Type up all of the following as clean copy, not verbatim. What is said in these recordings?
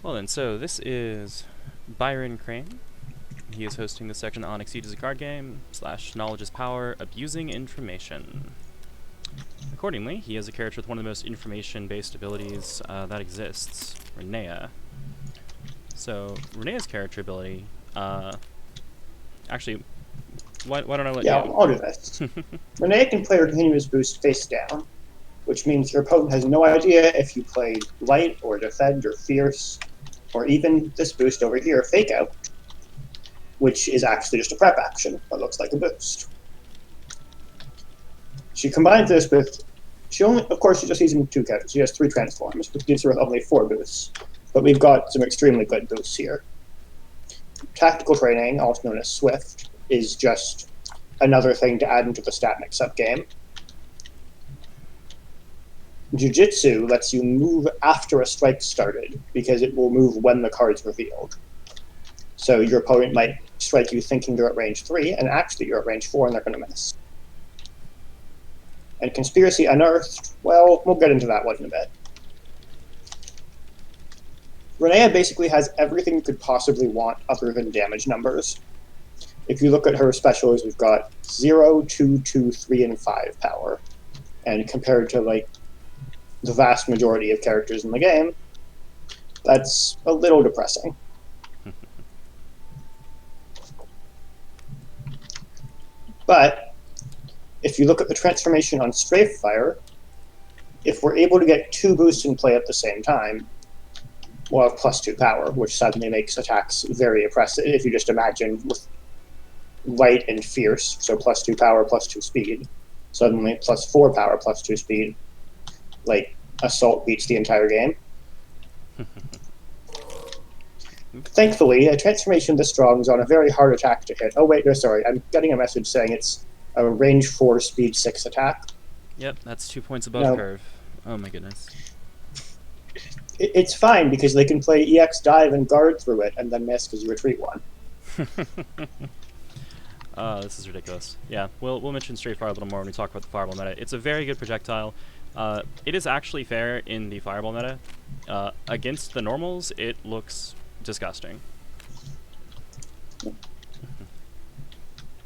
Well then, so this is Byron Krane. He is hosting this section on Exceed as a card game / Knowledge is Power, Abusing Information. Accordingly, he has a character with one of the most information-based abilities that exists, Renea. So, Renea's character ability, actually, why don't I let you? Yeah, I'll do this. Renea can play her continuous boost face down, which means your opponent has no idea if you played light or defend or fierce, or even this boost over here, fake out, which is actually just a prep action that looks like a boost. She combines this with, of course, she's just using 2 characters. She has 3 transforms, which gives her only 4 boosts. But we've got some extremely good boosts here. Tactical training, also known as Swift, is just another thing to add into the stat mix-up game. Jiu-Jitsu lets you move after a strike started, because it will move when the card's revealed. So your opponent might strike you thinking they're at range 3, and actually you're at range 4 and they're going to miss. And Conspiracy Unearthed, well, we'll get into that one in a bit. Renea basically has everything you could possibly want other than damage numbers. If you look at her specials, we've got 0, 2, 2, 3, and 5 power. And compared to, like, the vast majority of characters in the game, that's a little depressing. But if you look at the transformation on Strafe Fire, if we're able to get 2 boosts in play at the same time, we'll have +2 power, which suddenly makes attacks very oppressive. If you just imagine with light and fierce, so +2 power, +2 speed, suddenly +4 power, +2 speed, like, Assault beats the entire game. Thankfully, a transformation this strong is on a very hard attack to hit. Oh wait, no, sorry, I'm getting a message saying it's a range 4, speed 6 attack. Yep, that's 2 points above curve. Oh my goodness. It's fine, because they can play EX dive and guard through it, and then miss because you retreat 1. This is ridiculous. Yeah, we'll mention Straight Fire a little more when we talk about the Fireball meta. It's a very good projectile. It is actually fair in the Fireball meta. Against the normals, it looks disgusting.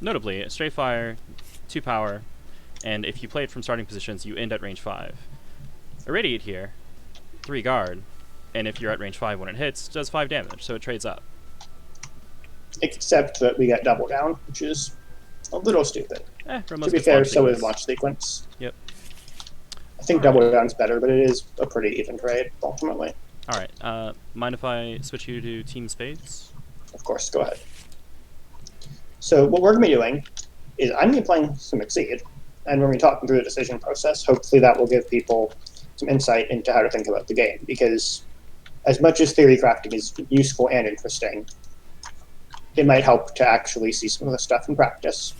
Notably, Straight Fire, 2 power, and if you play it from starting positions, you end at range 5. Irradiate here, 3 guard, and if you're at range 5 when it hits, does 5 damage, so it trades up. Except that we get double down, which is a little stupid. To be fair, so is launch sequence. Yep. I think double down's better, but it is a pretty even trade, ultimately. Alright, mind if I switch you to Team Spades? Of course, go ahead. So what we're going to be doing is I'm going to be playing some Exceed, and we're going to be talking through the decision process. Hopefully that will give people some insight into how to think about the game, because as much as theory crafting is useful and interesting, it might help to actually see some of the stuff in practice.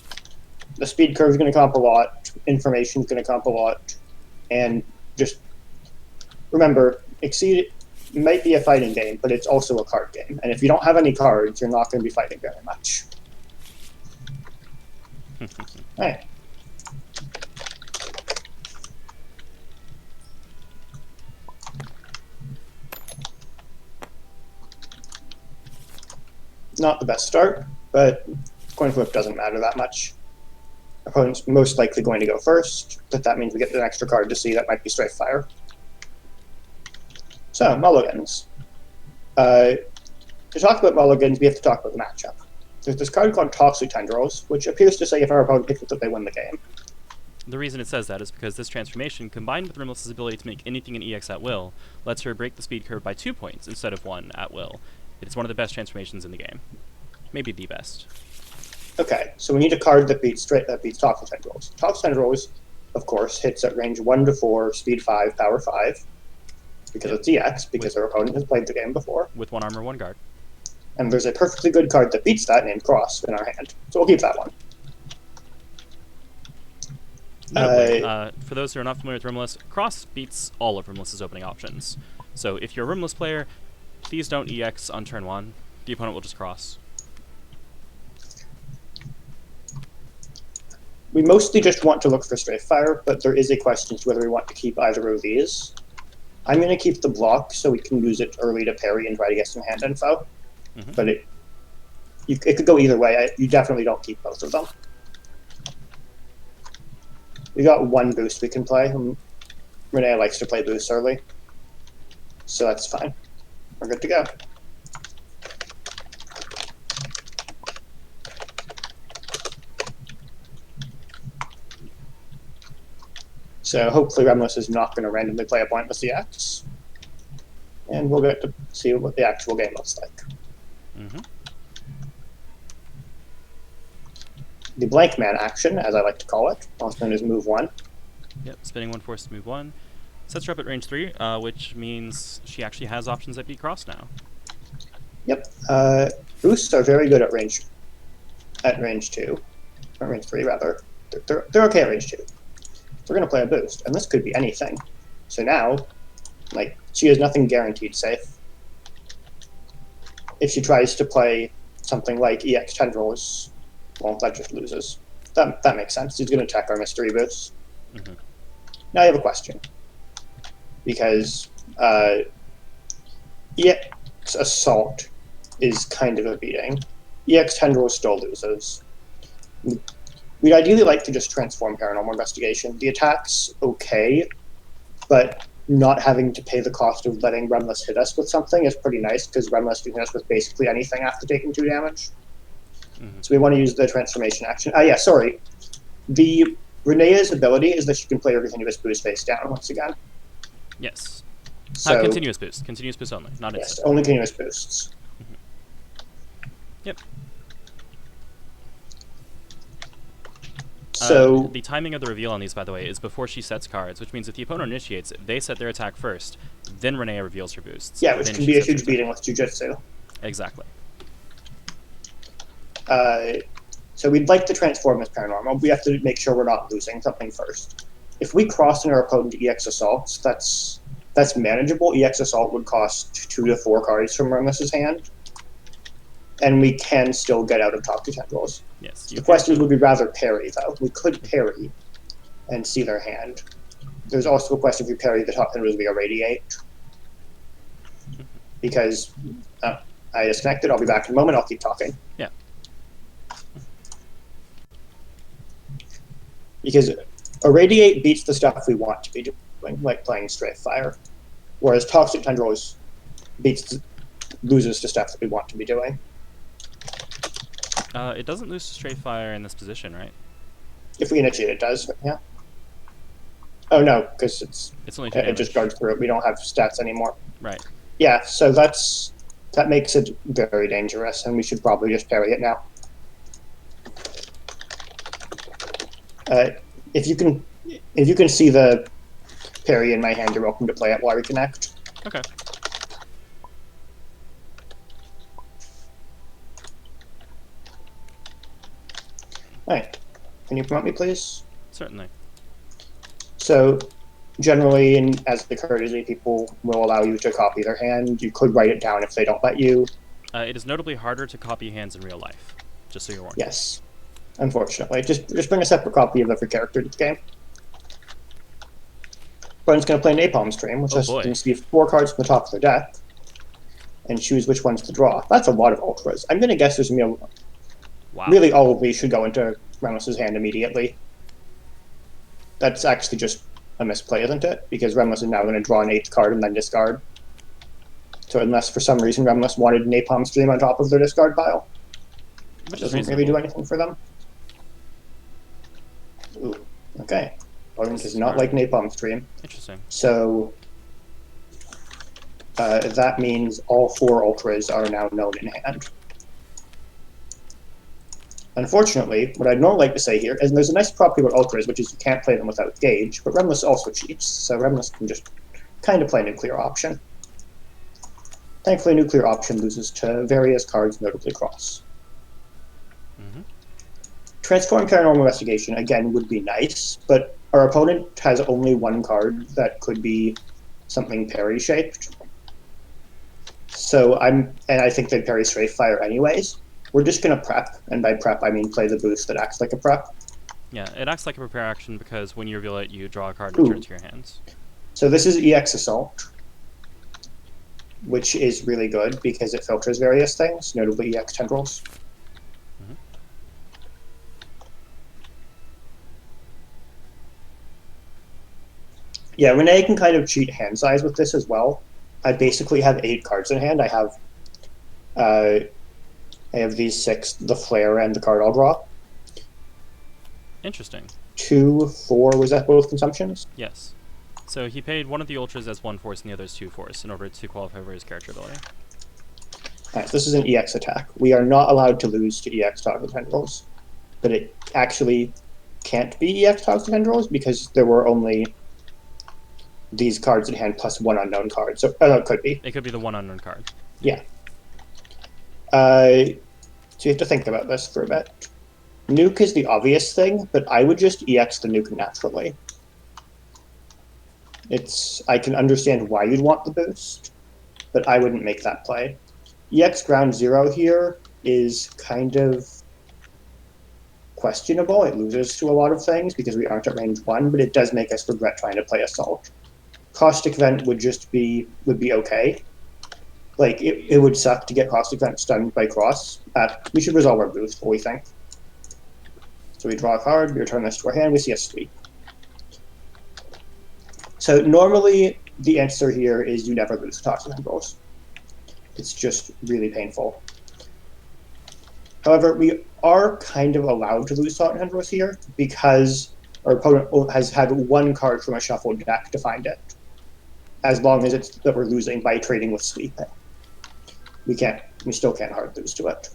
The speed curve is going to comp a lot, information is going to comp a lot, and just remember, Exceed might be a fighting game, but it's also a card game. And if you don't have any cards, you're not going to be fighting very much. Alright. Not the best start, but coin flip doesn't matter that much. Opponent's most likely going to go first, but that means we get an extra card to see. That might be Strafe Fire. So, mulligans. To talk about mulligans, we have to talk about the matchup. There's this card called Toxic Tendrils, which appears to say if our opponent picks it up, they win the game. The reason it says that is because this transformation, combined with Rimless's ability to make anything an EX at will, lets her break the speed curve by 2 points instead of 1 at will. It's one of the best transformations in the game. Maybe the best. Okay, so we need a card that beats Toxic Tendrils. Toxic Tendrils, of course, hits at range 1 to 4, speed 5, power 5. Because it's EX, because our opponent has played the game before. With 1 armor, 1 guard. And there's a perfectly good card that beats that named Cross in our hand. So we'll keep that one. Notably, for those who are not familiar with Rimless, Cross beats all of Rimless's opening options. So if you're a Rimless player, please don't EX on turn 1. The opponent will just cross. We mostly just want to look for Strafe Fire, but there is a question as to whether we want to keep either of these. I'm going to keep the block so we can use it early to parry and try to get some hand info. But it could go either way. You definitely don't keep both of them. We got one boost we can play. Renee likes to play boosts early, so that's fine. We're good to go. So hopefully Remless is not going to randomly play a pointless EX. And we'll get to see what the actual game looks like. The blank man action, as I like to call it, also known as move 1. Yep, spinning 1 force to move 1. Sets her up at range 3, which means she actually has options that beat cross now. Yep. Boosts are very good at range 2. Or range 3, rather. They're okay at range 2. We're going to play a boost, and this could be anything. So now, like, she has nothing guaranteed safe. If she tries to play something like EX Tendrils, well, that just loses. That makes sense. He's going to check our mystery boost. Now I have a question. Because EX Assault is kind of a beating. EX Tendrils still loses. We'd ideally like to just transform Paranormal Investigation. The attack's okay, but not having to pay the cost of letting Remless hit us with something is pretty nice, because Remless can hit us with basically anything after taking 2 damage. So we want to use the transformation action. Yeah, sorry. The Renea's ability is that she can play her continuous boost face down once again. Yes. So, continuous boost. Continuous boost only, not yes, instant. only continuous boosts. Yep. So the timing of the reveal on these, by the way, is before she sets cards, which means if the opponent initiates, they set their attack first, then Renea reveals her boosts. yeah, which can be a huge beating with Jujutsu. Exactly. So we'd like to transform as Paranormal. We have to make sure we're not losing something first. If we cross in our opponent EX Assaults, that's manageable. EX Assault would cost 2 to 4 cards from Remless's hand, and we can still get out of top 2 Tendrils. Yes. The question is, would we rather parry, though? We could parry and see their hand. There's also a question if we parry the top Tendrils via Radiate. Because I disconnected. I'll be back in a moment. I'll keep talking. Yeah. Because Irradiate beats the stuff we want to be doing, like playing Strafe Fire, whereas Toxic Tendrils loses to stuff that we want to be doing. It doesn't lose to Strafe Fire in this position, right? If we initiate, it does. Yeah. Oh no, because it's only 2 it damage. just guards through it. We don't have stats anymore. Right. Yeah, so that makes it very dangerous, and we should probably just parry it now. If you can see the parry in my hand, you're welcome to play it while we connect. Okay. Alright. Can you promote me, please? Certainly. So, generally, and as the courtesy, people will allow you to copy their hand. You could write it down if they don't let you. It is notably harder to copy hands in real life, just so you're warned. Yes. Unfortunately. Just bring a separate copy of every character to the game. Brian's going to play Napalm Stream, which has to see 4 cards from the top of their deck, and choose which ones to draw. That's a lot of ultras. I'm going to guess there's going to be really all of these should go into Remless's hand immediately. That's actually just a misplay, isn't it? Because Remless is now going to draw an 8th card and then discard. So unless for some reason Remless wanted Napalm Stream on top of their discard pile, which doesn't really do anything for them. Ooh, okay. Orange does not like Napalm Stream. Interesting. So that means all 4 ultras are now known in hand. Unfortunately, what I'd normally like to say here is there's a nice property about ultras, which is you can't play them without gauge, but Remless also cheats, so Remless can just kind of play Nuclear Option. Thankfully, Nuclear Option loses to various cards, notably Cross. Transform Paranormal Investigation, again, would be nice, but our opponent has only 1 card that could be something parry-shaped. So I think they'd parry Strafe Fire anyways. We're just going to prep, and by prep I mean play the boost that acts like a prep. Yeah, it acts like a prepare action because when you reveal it, you draw a card and return it to your hands. So this is EX Assault. which is really good because it filters various things, notably EX tendrils. Mhm. Yeah, Renee can kind of cheat hand size with this as well. I basically have 8 cards in hand. I have these 6, the flare and the card I'll draw. Interesting. 2, 4, was that both consumptions? Yes. So he paid one of the ultras as 1 force and the other as 2 force in order to qualify for his character ability. Alright, this is an EX attack. We are not allowed to lose to EX toggle tendrils, but it actually can't be EX toggle tendrils because there were only these cards in hand plus 1 unknown card. So it could be. It could be the 1 unknown card. Yeah. So you have to think about this for a bit. Nuke is the obvious thing, but I would just EX the nuke naturally. I can understand why you'd want the boost, but I wouldn't make that play. EX ground 0 here is kind of questionable. It loses to a lot of things because we aren't at range 1, but it does make us regret trying to play Assault. Caustic Vent would be okay. Like, it would suck to get Caustic Vent stunned by Cross. We should resolve our boost, what we think. So we draw a card, we return this to our hand, we see a sweep. So normally, the answer here is you never lose Toxic Tendrils. It's just really painful. However, we are kind of allowed to lose Toxic Tendrils here because our opponent has had 1 card from a shuffled deck to find it. As long as it's that we're losing by trading with sweeping. We still can't hard lose to it.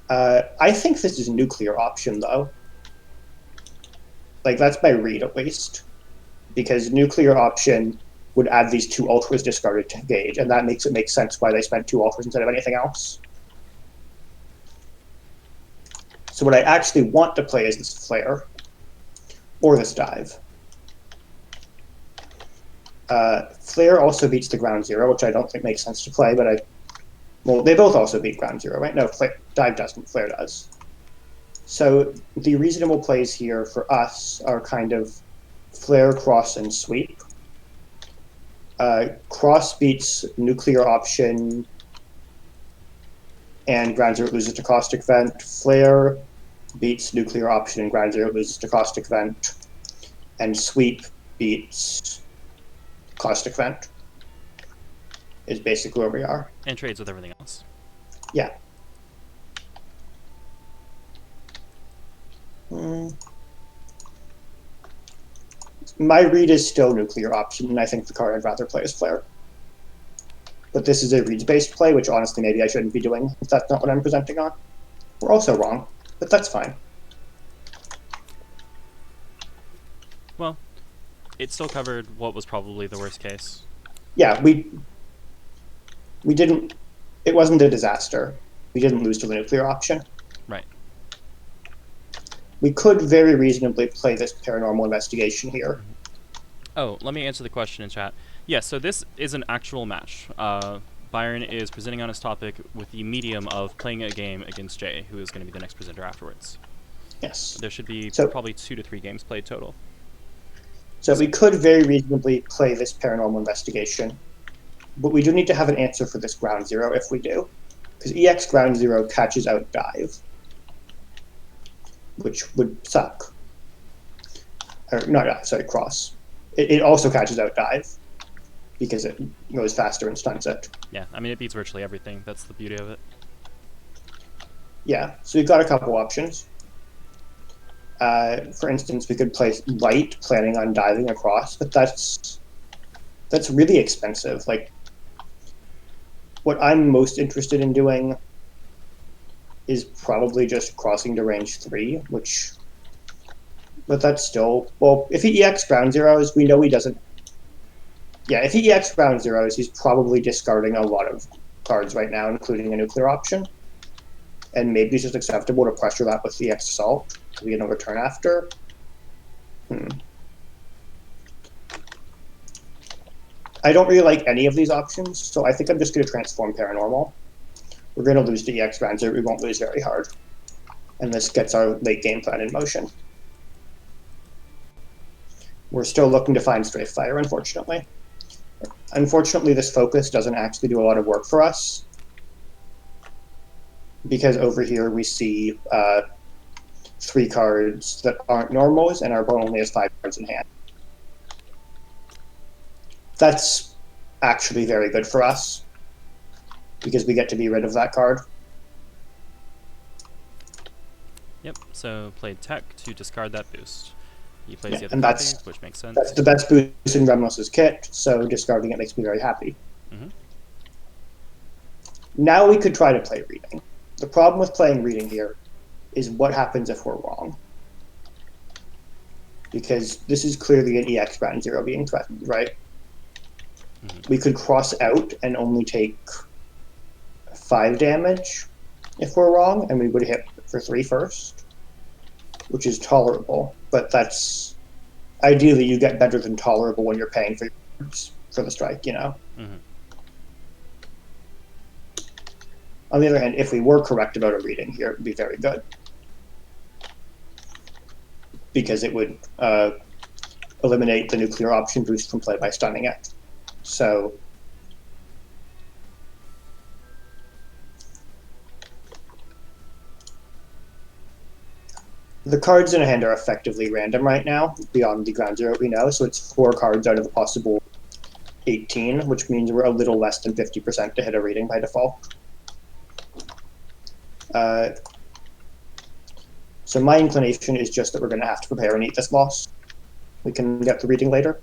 I think this is a nuclear option, though. Like, that's my read, at least. Because nuclear option would add these 2 ultras discarded to Gage, and that makes it make sense why they spent 2 ultras instead of anything else. So what I actually want to play is this flare, or this dive. Flare also beats the ground 0, which I don't think makes sense to play, but well, they both also beat ground 0, right? No, dive doesn't, flare does. So the reasonable plays here for us are kind of flare, cross, and sweep. Cross beats nuclear option, and ground 0 loses to caustic vent. Flare beats nuclear option, and ground 0 loses to caustic vent. And sweep beats caustic vent. Is basically where we are. And trades with everything else. Yeah. My read is still nuclear option, and I think the card I'd rather play is flare. But this is a reads-based play, which honestly maybe I shouldn't be doing if that's not what I'm presenting on. We're also wrong, but that's fine. Well, it still covered what was probably the worst case. Yeah, we didn't. It wasn't a disaster. We didn't lose to the nuclear option. Right. We could very reasonably play this paranormal investigation here. Oh, let me answer the question in chat. Yes, so this is an actual match. Byron is presenting on his topic with the medium of playing a game against Jay, who is going to be the next presenter afterwards. Yes. There should be probably 2 to 3 games played total. So we could very reasonably play this paranormal investigation, but we do need to have an answer for this ground 0 if we do, because EX ground 0 catches out dive, which would suck. Or not, sorry, cross. It also catches out dive because it goes faster and stuns it. Yeah, I mean, it beats virtually everything. That's the beauty of it. Yeah, so we've got a couple options. For instance, we could play light, planning on diving across, but that's really expensive. Like, what I'm most interested in doing is probably just crossing to range 3, but that's still, well, if he EX ground 0s, we know he doesn't. Yeah, if he EX ground 0s, he's probably discarding a lot of cards right now, including a nuclear option. And maybe it's just acceptable to pressure that with the EX assault, because we get no return after. I don't really like any of these options, so I think I'm just going to transform paranormal. We're going to lose to EX ground 0, we won't lose very hard. And this gets our late game plan in motion. We're still looking to find Strafe Fire, unfortunately. Unfortunately, this focus doesn't actually do a lot of work for us, because over here we see 3 cards that aren't normals, and our opponent only has 5 cards in hand. That's actually very good for us, because we get to be rid of that card. Yep, so played tech to discard that boost. He plays the other and copy, which makes sense. That's the best boost in Remless's kit, so discarding it makes me very happy. Mm-hmm. Now we could try to play reading. The problem with playing reading here is what happens if we're wrong. Because this is clearly an EX ground 0 being threatened, right? Mm-hmm. We could cross out and only take 5 damage if we're wrong, and we would hit for 3 first, which is tolerable. But that's ideally you get better than tolerable when you're paying for the strike, you know. Mm-hmm. On the other hand, if we were correct about a reading here, it would be very good, because it would eliminate the nuclear option boost from play by stunning it. So the cards in a hand are effectively random right now, beyond the ground 0 we know, so it's 4 cards out of a possible 18, which means we're a little less than 50% to hit a reading by default. So my inclination is just that we're going to have to prepare and eat this loss. We can get the reading later.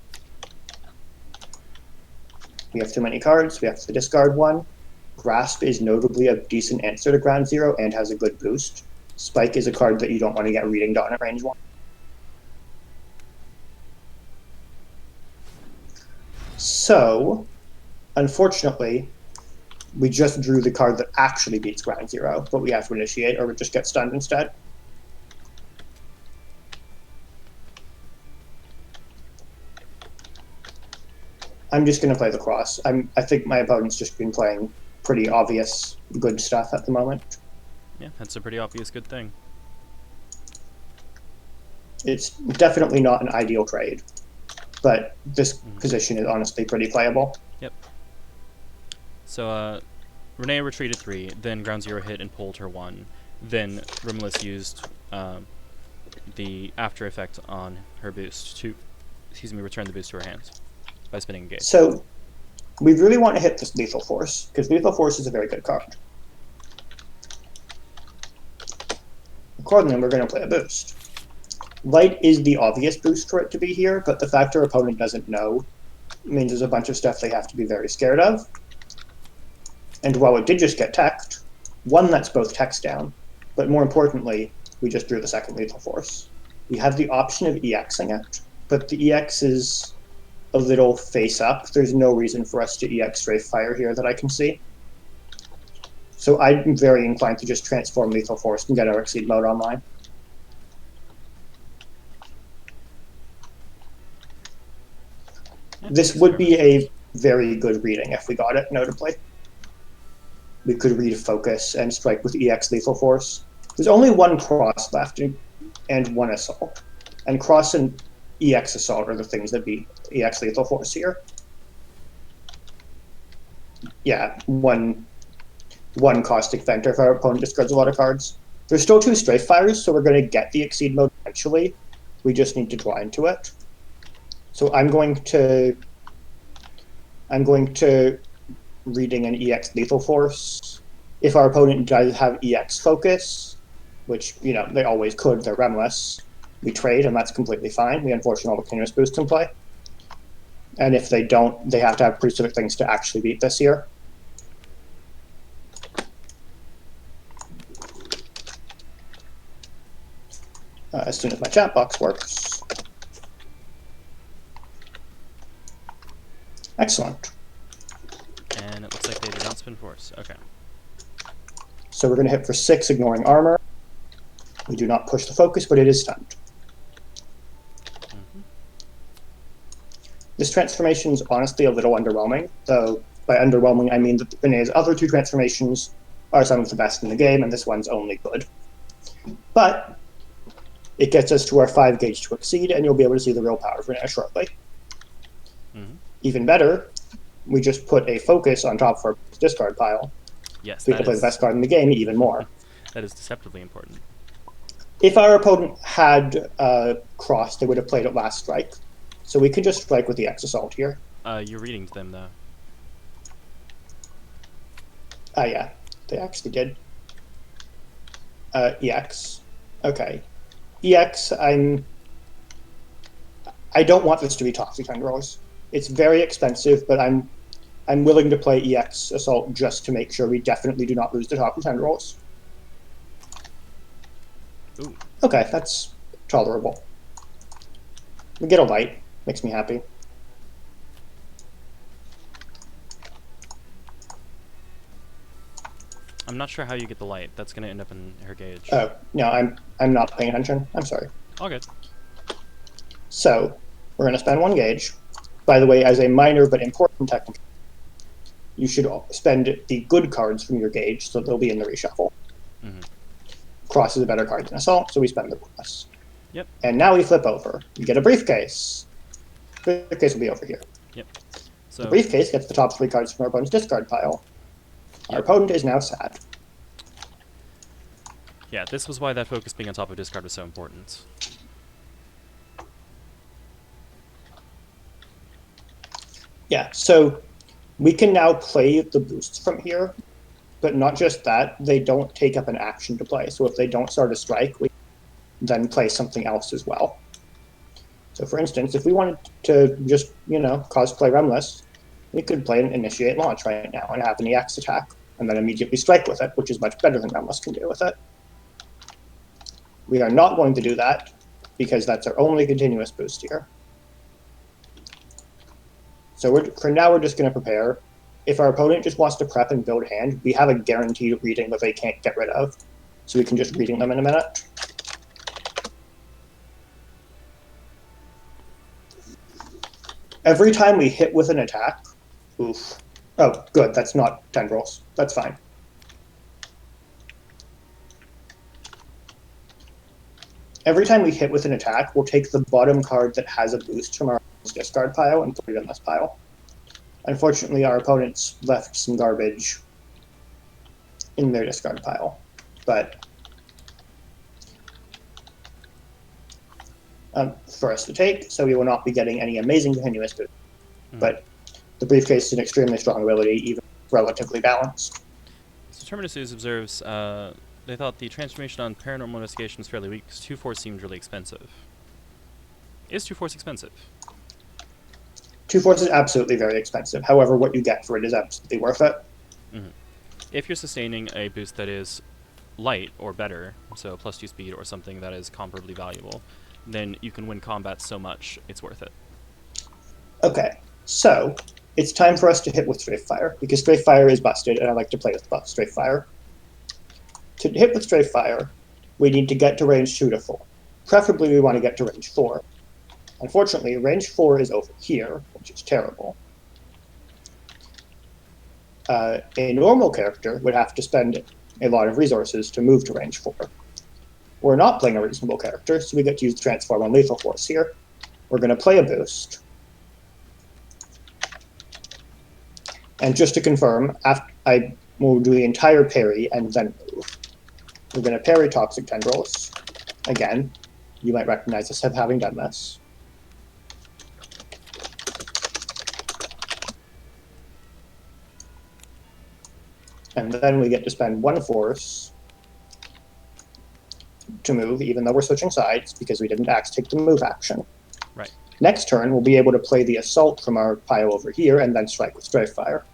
We have too many cards, we have to discard 1. Grasp is notably a decent answer to ground 0 and has a good boost. Spike is a card that you don't want to get reading on at range 1. So, unfortunately, we just drew the card that actually beats ground 0, but we have to initiate or we just get stunned instead. I'm just going to play the cross. I think my opponent's just been playing pretty obvious good stuff at the moment. Yeah, that's a pretty obvious good thing. It's definitely not an ideal trade, but this position is honestly pretty playable. Yep. So, Renee retreated 3, then ground 0 hit and pulled her 1. Then Rimless used the after effect on her boost to, return the boost to her hands by spinning a gate. So, we really want to hit this Lethal Force, because Lethal Force is a very good card. Accordingly, we're going to play a boost. Light is the obvious boost for it to be here, but the fact our opponent doesn't know means there's a bunch of stuff they have to be very scared of. And while it did just get teched, 1 that's both techs down, but more importantly, we just drew the second Lethal Force. We have the option of EXing it, but the EX is a little face up. There's no reason for us to EX Strafe Fire here that I can see. So I'm very inclined to just transform Lethal Force and get our Exceed mode online. This would be a very good reading if we got it, notably. We could read Focus and strike with EX Lethal Force. There's only 1 cross left and 1 assault. And cross and EX assault are the things that beat EX Lethal Force here. Yeah, one Caustic Venter if our opponent discards a lot of cards. There's still 2 Strafe Fires, so we're going to get the Exceed mode eventually. We just need to draw into it. So I'm going to reading an EX Lethal Force. If our opponent does have EX Focus, which, you know, they always could, they're remless, we trade, and that's completely fine. We unfortunately all the continuous boost in play. And if they don't, they have to have pretty specific things to actually beat this here. As soon as my chat box works. Excellent. And it looks like they did not spin force. Okay. So we're going to hit for 6, ignoring armor. We do not push the focus, but it is stunned. Mm-hmm. This transformation is honestly a little underwhelming, though by underwhelming I mean that Renee's other 2 transformations are some of the best in the game, and this one's only good. But it gets us to our 5 gauge to exceed, and you'll be able to see the real power of Renee shortly. Mm-hmm. Even better, we just put a focus on top of our discard pile. Yes, So we can play the best card in the game even more. That is deceptively important. If our opponent had Cross, they would have played it last strike. So we can just strike with the X Assault here. You're reading to them, though. Yeah, they actually did. EX. Okay. EX, I don't want this to be Toxic Tendrils. It's very expensive, but I'm willing to play EX Assault just to make sure we definitely do not lose the Toxic Tendrils. Ooh. Okay, that's tolerable. We get a light. Makes me happy. I'm not sure how you get the light. That's going to end up in her gauge. Oh, no, I'm not paying attention. I'm sorry. All good. So, we're going to spend 1 gauge. By the way, as a minor but important technique, you should spend the good cards from your gauge, so they'll be in the reshuffle. Mm-hmm. Cross is a better card than Assault, so we spend the bonus. Yep. And now we flip over. You get a briefcase. Briefcase will be over here. Yep. So The briefcase gets the top 3 cards from our opponent's discard pile. Our opponent is now sad. yeah, this was why that focus being on top of discard was so important. Yeah, so we can now play the boosts from here, but not just that, they don't take up an action to play. So if they don't start a strike, we then play something else as well. So for instance, if we wanted to just, cosplay Remless, we could play an Initiate Launch right now and have an EX attack, and then immediately strike with it, which is much better than Remless can do with it. We are not going to do that, because that's our only continuous boost here. So for now, we're just going to prepare. If our opponent just wants to prep and build hand, we have a guaranteed reading that they can't get rid of. So we can just reading them in a minute. Every time we hit with an attack, oof. Oh, good, that's not tendrils. That's fine. Every time we hit with an attack, we'll take the bottom card that has a boost from our discard pile and put it in this pile. Unfortunately, our opponents left some garbage in their discard pile, but for us to take, so we will not be getting any amazing continuous boost. But the briefcase is an extremely strong ability, even relatively balanced. So Terminus observes, they thought the transformation on paranormal investigation was fairly weak because 2-4 seemed really expensive. Is 2-4 expensive? 2-4 is absolutely very expensive. However, what you get for it is absolutely worth it. Mm-hmm. If you're sustaining a boost that is light or better, so +2 speed or something that is comparably valuable, then you can win combat so much, it's worth it. Okay, so it's time for us to hit with Strafe Fire, because Strafe Fire is busted, and I like to play with Strafe Fire. To hit with Strafe Fire, we need to get to range 2 to 4. Preferably, we want to get to range 4. Unfortunately, range 4 is over here, which is terrible. A normal character would have to spend a lot of resources to move to range 4. We're not playing a reasonable character, so we get to use Transform on Lethal Force here. We're going to play a boost. And just to confirm, I will do the entire parry and then move. We're going to parry Toxic Tendrils. Again, you might recognize us as having done this. And then we get to spend 1 force to move, even though we're switching sides, because we didn't take the move action. Right. Next turn, we'll be able to play the Assault from our pile over here, and then strike with Strafe Fire.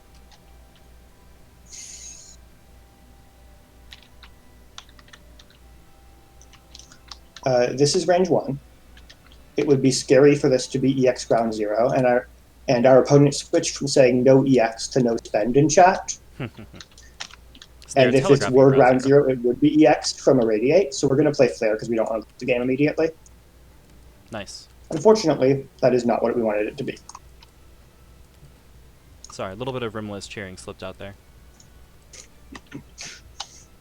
This is range 1. It would be scary for this to be EX ground 0, and our opponent switched from saying no EX to no spend in chat. And if it were ground 0, it would be EX'd from Irradiate, so we're going to play Flare because we don't want to lose the game immediately. Nice. Unfortunately, that is not what we wanted it to be. Sorry, a little bit of Rimless cheering slipped out there.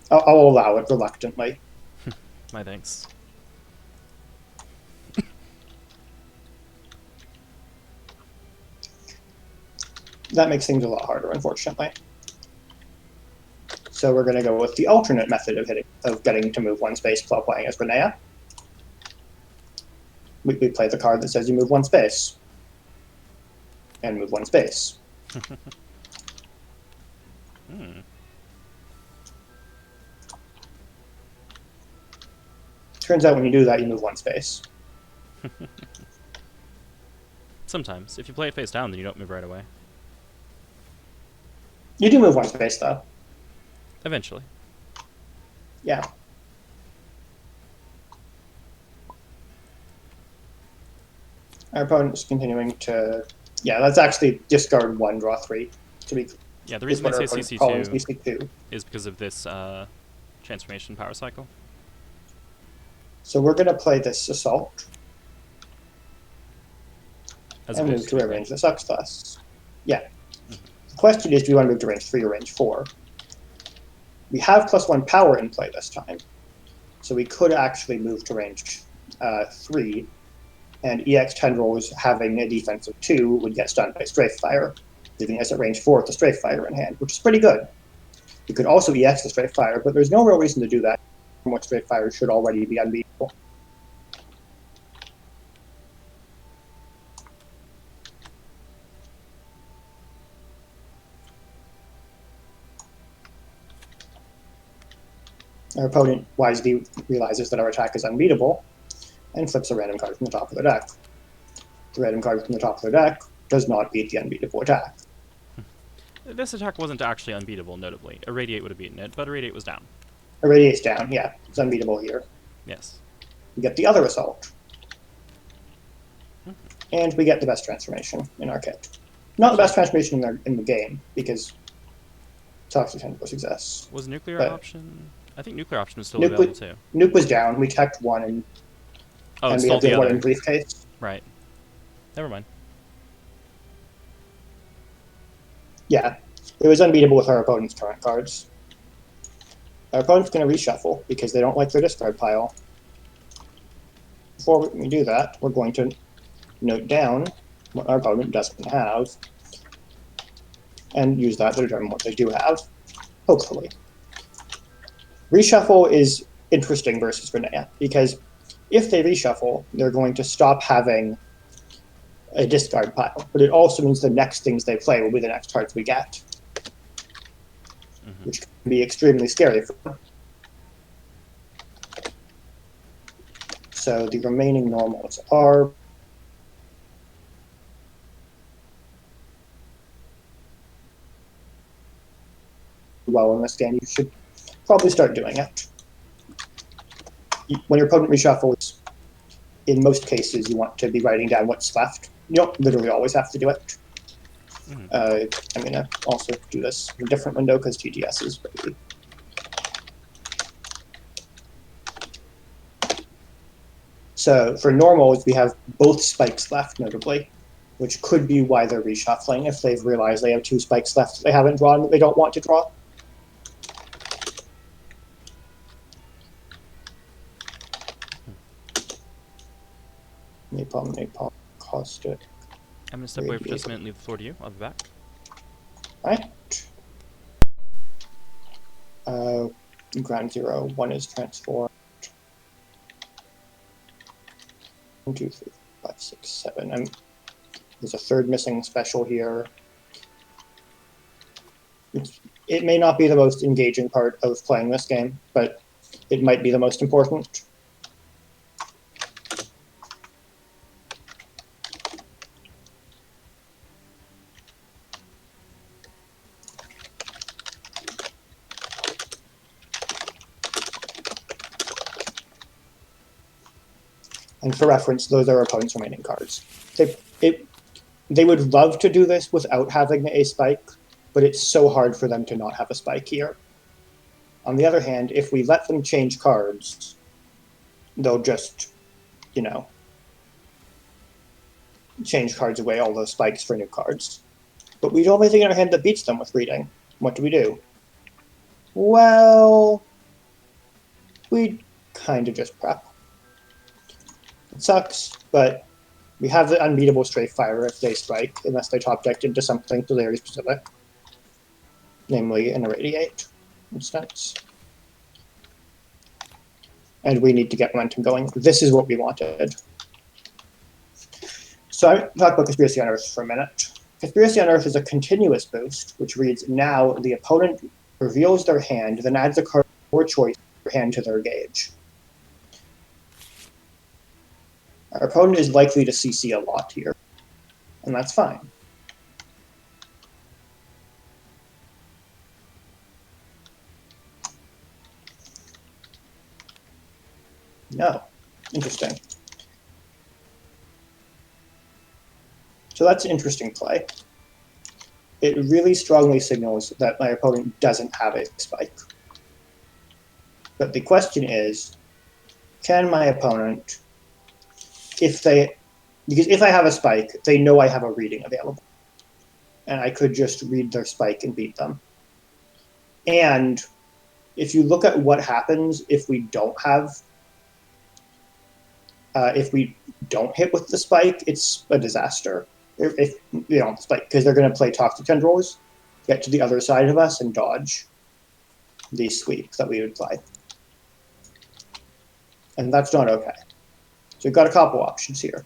I'll allow it reluctantly. My thanks. That makes things a lot harder, unfortunately. So we're going to go with the alternate method of getting to move one space while playing as Renea. We play the card that says you move one space. And move one space. Turns out when you do that, you move one space. Sometimes. If you play it face down, then you don't move right away. You do move one space, though. Eventually. Yeah. Our opponent's continuing to... Yeah, that's actually discard 1, draw 3. To be yeah, the reason they say CC2 is because of this transformation power cycle. So we're going to play this Assault. As and move to a range that sucks less. Yeah. The question is, do we want to move to range 3 or range 4? We have +1 power in play this time. So we could actually move to range 3, and EX Tendrils having a defense of 2 would get stunned by Strafe Fire, leaving us at range 4 with the Strafe Fire in hand, which is pretty good. We could also EX the Strafe Fire, but there's no real reason to do that, from what Strafe Fire should already be unbeatable. Our opponent wisely realizes that our attack is unbeatable and flips a random card from the top of their deck. The random card from the top of their deck does not beat the unbeatable attack. This attack wasn't actually unbeatable, notably. Irradiate would have beaten it, but Irradiate was down. Irradiate's down, yeah. It's unbeatable here. Yes. We get the other Assault. And we get the best transformation in our kit. Not the best transformation in the game, because Toxic Tentacles exists. Was Nuclear an option? I think Nuclear option was still available, too. Nuke was down. We checked 1, and we had the other one in Briefcase. Right. Never mind. Yeah. It was unbeatable with our opponent's current cards. Our opponent's going to reshuffle, because they don't like their discard pile. Before we do that, we're going to note down what our opponent doesn't have, and use that to determine what they do have, hopefully. Reshuffle is interesting versus Renea, because if they reshuffle, they're going to stop having a discard pile, but it also means the next things they play will be the next cards we get, which can be extremely scary for them. So the remaining normals are well in this game. You should probably start doing it. When your opponent reshuffles, in most cases, you want to be writing down what's left. You don't literally always have to do it. I'm going to also do this in a different window because TTS is pretty. So for normals, we have both spikes left, notably, which could be why they're reshuffling if they've realized they have 2 spikes left that they haven't drawn that they don't want to draw. Napalm, Caustic. I'm going to step away for just a minute and leave the floor to you. I'll be back. Alright. Ground 0, 1 is transformed. 1, 2, 3, 4, 5, 6, 7. There's a third missing special here. It may not be the most engaging part of playing this game, but it might be the most important. And for reference, those are our opponent's remaining cards. They would love to do this without having a spike, but it's so hard for them to not have a spike here. On the other hand, if we let them change cards, they'll just, change cards away, all those spikes for new cards. But we don't have anything in our hand that beats them with reading. What do? Well, we kind of just prep. It sucks, but We have the unbeatable Strafe Fire if they strike, unless they top decked into something very specific, namely an Irradiate instance. And we need to get momentum going. This is what we wanted. So I talk about Conspiracy Unearthed for a minute. Conspiracy Unearthed is a continuous boost, which reads, now the opponent reveals their hand, then adds a card or choice of their hand to their gauge. Our opponent is likely to CC a lot here, and that's fine. No. Interesting. So that's an interesting play. It really strongly signals that my opponent doesn't have a spike. But the question is, can my opponent, because if I have a spike, they know I have a reading available. And I could just read their spike and beat them. And if you look at what happens if we don't have, if we don't hit with the spike, it's a disaster. If you don't spike, because they're going to play Toxic Tendrils, get to the other side of us, and dodge the sweep that we would play. And that's not okay. So we've got a couple options here.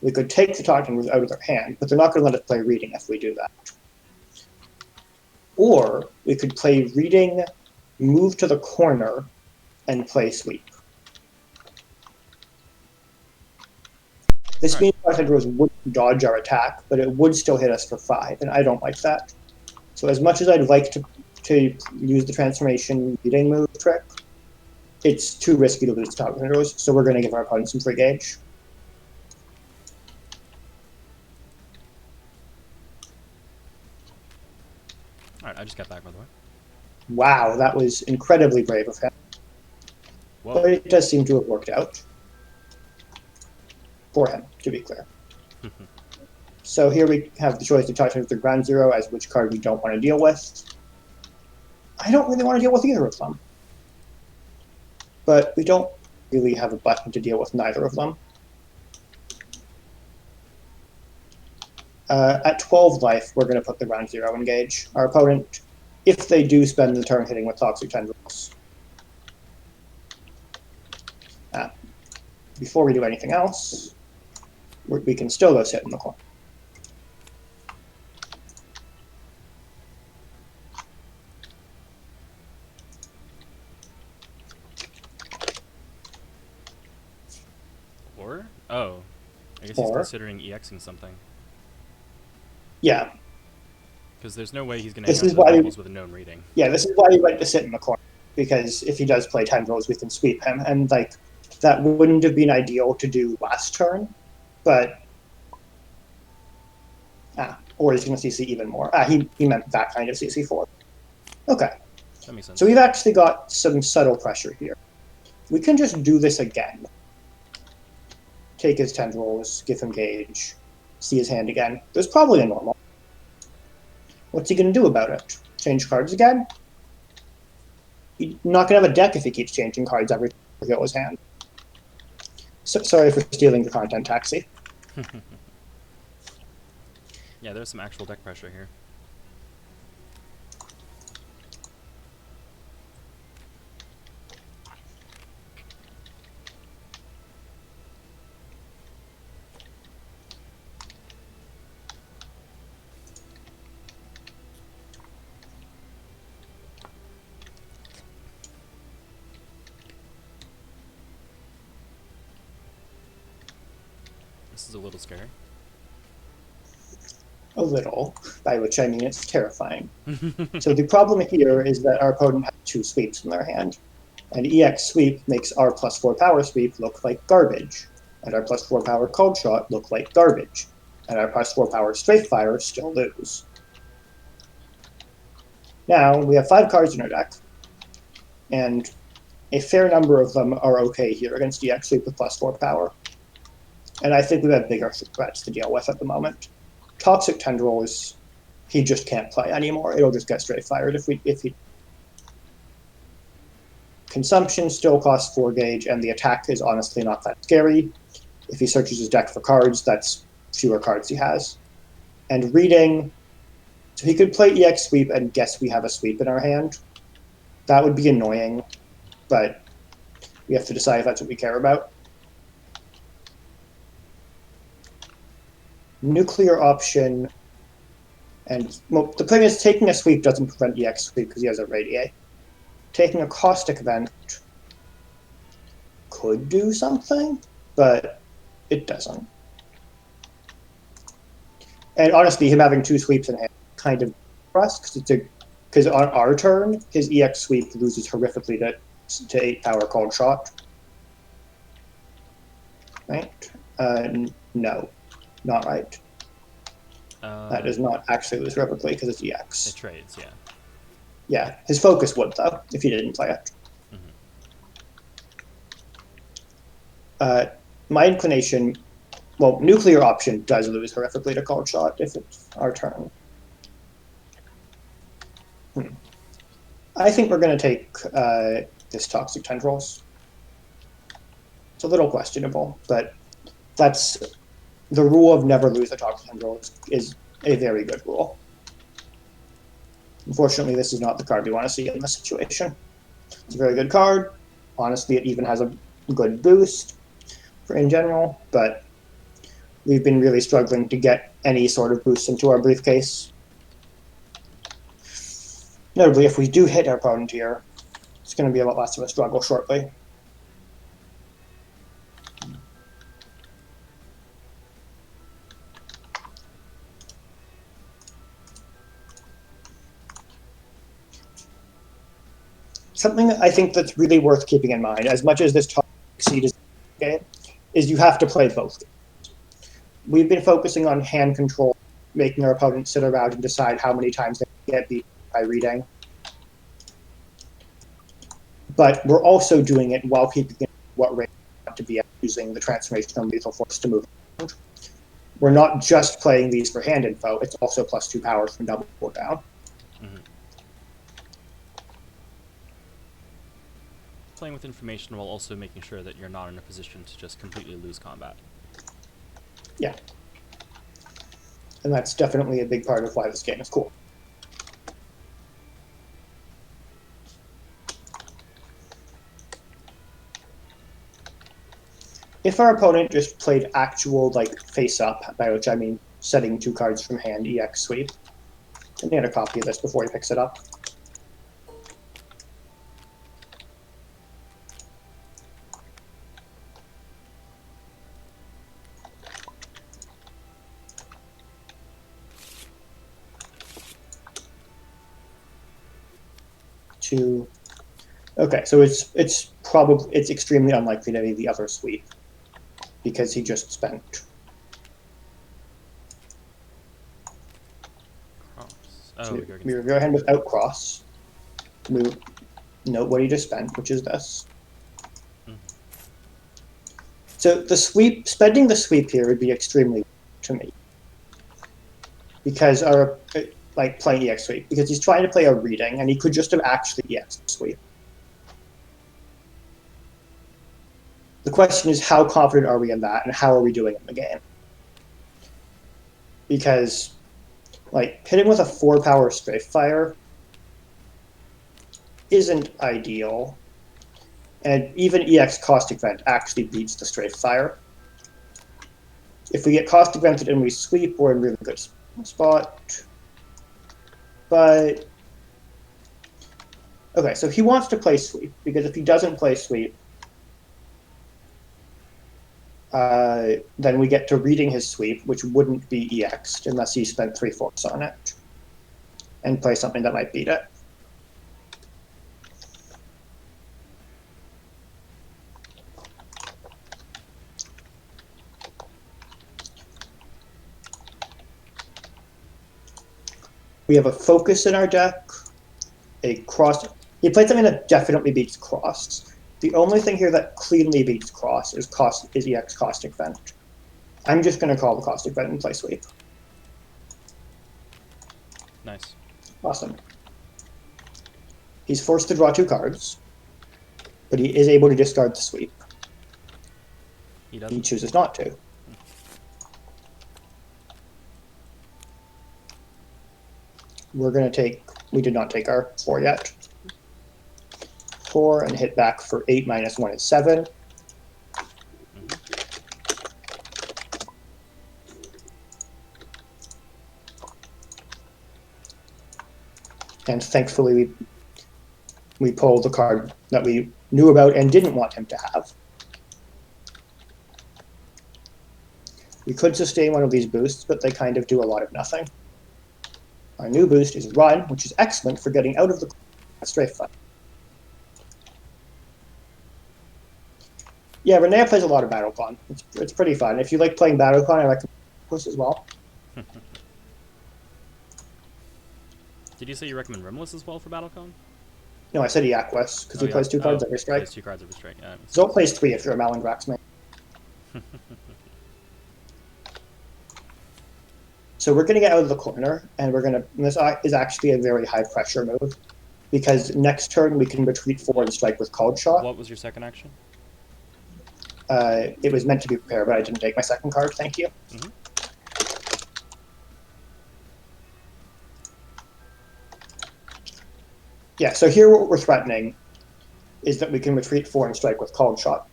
We could take the Toxic Tendrils out of their hand, but they're not going to let us play Reading if we do that. Or we could play Reading, move to the corner, and play Sweep. This means Toxic Tendrils wouldn't dodge our attack, but it would still hit us for 5, and I don't like that. So as much as I'd like to use the transformation Reading move trick, it's too risky to lose Toxic Tendrils, so we're going to give our opponent some free gauge. Alright, I just got back, by the way. Wow, that was incredibly brave of him. Whoa. But it does seem to have worked out. For him, to be clear. So here we have the choice to touch with the ground zero as which card we don't want to deal with. I don't really want to deal with either of them. But we don't really have a button to deal with neither of them. At 12 life, we're going to put the ground zero in gauge. Our opponent, if they do spend the turn hitting with Toxic Tendrils. Before we do anything else, we can still go sit in the corner. Or? Oh. I guess he's considering EXing something. Yeah. Because there's no way he's going to hang on to the levels with a known reading. Yeah, this is why he went to sit in the corner. Because if he does play Tendrils, we can sweep him. And, like, that wouldn't have been ideal to do last turn. But... or he's going to CC even more. He meant that kind of CC4. Okay. That makes sense. So we've actually got some subtle pressure here. We can just do this again. Take his Tendrils, give him gauge, see his hand again. There's probably a normal. What's he going to do about it? Change cards again? He's not going to have a deck if he keeps changing cards every time he reveals his hand. So, sorry for stealing the content, Taxi. Yeah, there's some actual deck pressure here. This is a little scary. A little, by which I mean it's terrifying. So the problem here is that our opponent has 2 sweeps in their hand. And EX sweep makes our +4 power sweep look like garbage. And our +4 power cold shot look like garbage. And our +4 power strafe fire still lose. Now, we have 5 cards in our deck. And a fair number of them are okay here against EX sweep with +4 power. And I think we have bigger threats to deal with at the moment. Toxic Tendrils, he just can't play anymore. It'll just get straight fired if he. Consumption still costs 4 gauge, and the attack is honestly not that scary. If he searches his deck for cards, that's fewer cards he has. And reading, so he could play EX sweep and guess we have a sweep in our hand. That would be annoying, but we have to decide if that's what we care about. Nuclear option, and well, the thing is, taking a sweep doesn't prevent EX sweep because he has a Radiate. Taking a caustic event could do something, but it doesn't. And honestly, him having 2 sweeps in hand kind of for us because on our turn, his EX sweep loses horrifically to 8 power cold shot. Right? No, not right. That does not actually lose horrifically because it's EX. It trades, yeah. Yeah, his focus would though if he didn't play it. My inclination, well, nuclear option does lose horrifically to cold shot if it's our turn. I think we're going to take this toxic tendrils. It's a little questionable, but that's the rule of never lose the toxic tendrils is a very good rule. Unfortunately, this is not the card we want to see in this situation. It's a very good card. Honestly, it even has a good boost in general, but we've been really struggling to get any sort of boost into our briefcase. Notably, if we do hit our opponent here, it's going to be a lot less of a struggle shortly. Something I think that's really worth keeping in mind, as much as this toxic seed is game, is you have to play both. We've been focusing on hand control, making our opponents sit around and decide how many times they get beat by reading. But we're also doing it while keeping in what range we want to be at, using the transformation on lethal force to move around. We're not just playing these for hand info, it's also +2 power from double down. Playing with information while also making sure that you're not in a position to just completely lose combat. Yeah. And that's definitely a big part of why this game is cool. If our opponent just played actual, like, face-up, by which I mean setting 2 cards from hand, EX sweep, and he had a copy of this before he picks it up. Okay, so it's extremely unlikely to be the other sweep because he just spent. Cross. So we go ahead without cross. We note what he just spent, which is this. So the sweep, spending the sweep here would be extremely to me because our like playing EX sweep because he's trying to play a reading and he could just have actually EX sweep. The question is how confident are we in that and how are we doing in the game? Because like hitting with a 4 power strafe fire isn't ideal. And even EX caustic vent actually beats the strafe fire. If we get caustic vented and we sweep, we're in really good spot. But okay, so he wants to play sweep because if he doesn't play sweep, then we get to reading his sweep, which wouldn't be EX'd unless he spent 3/4 on it and play something that might beat it. We have a focus in our deck, a cross. He played something that definitely beats cross. The only thing here that cleanly beats cross is EX caustic vent. I'm just going to call the caustic vent and play sweep. Nice. Awesome. He's forced to draw 2 cards, but he is able to discard the sweep. He He doesn't. chooses not to. We're going to take, we did not take our 4 yet. 4 and hit back for 8 minus 1 is 7. And thankfully, we pulled the card that we knew about and didn't want him to have. We could sustain one of these boosts, but they kind of do a lot of nothing. Our new boost is Run, which is excellent for getting out of the strafe fight. Yeah, Renea plays a lot of BattleCon. It's pretty fun. If you like playing BattleCon, I recommend this as well. Did you say you recommend Rimless as well for BattleCon? No, I said Iaquest, because he plays 2 cards every strike. Plays 2 cards every strike. Yeah, Zolt plays 3 if you're a Malingrax man. So we're going to get out of the corner, and we're going to. This is actually a very high pressure move, because next turn we can retreat 4 and strike with Called Shot. What was your second action? It was meant to be prepared, but I didn't take my second card. Thank you. Mm-hmm. Yeah, so here what we're threatening is that we can retreat 4 and strike with Called Shot.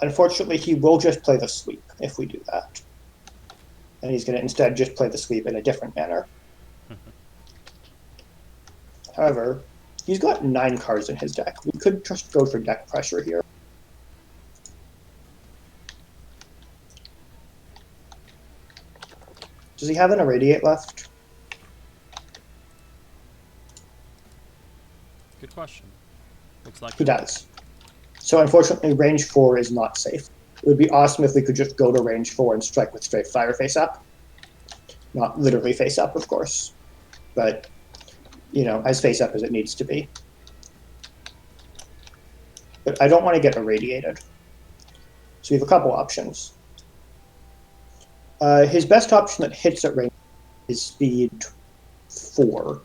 Unfortunately, he will just play the sweep if we do that. And he's going to instead just play the sweep in a different manner. However, he's got 9 cards in his deck. We could just go for deck pressure here. Does he have an Irradiate left? Good question. Looks like He does. So unfortunately, range 4 is not safe. It would be awesome if we could just go to range 4 and strike with straight fire face up. Not literally face up, of course, but, you know, as face up as it needs to be. But I don't want to get irradiated. So we have a couple options. His best option that hits at range is speed 4.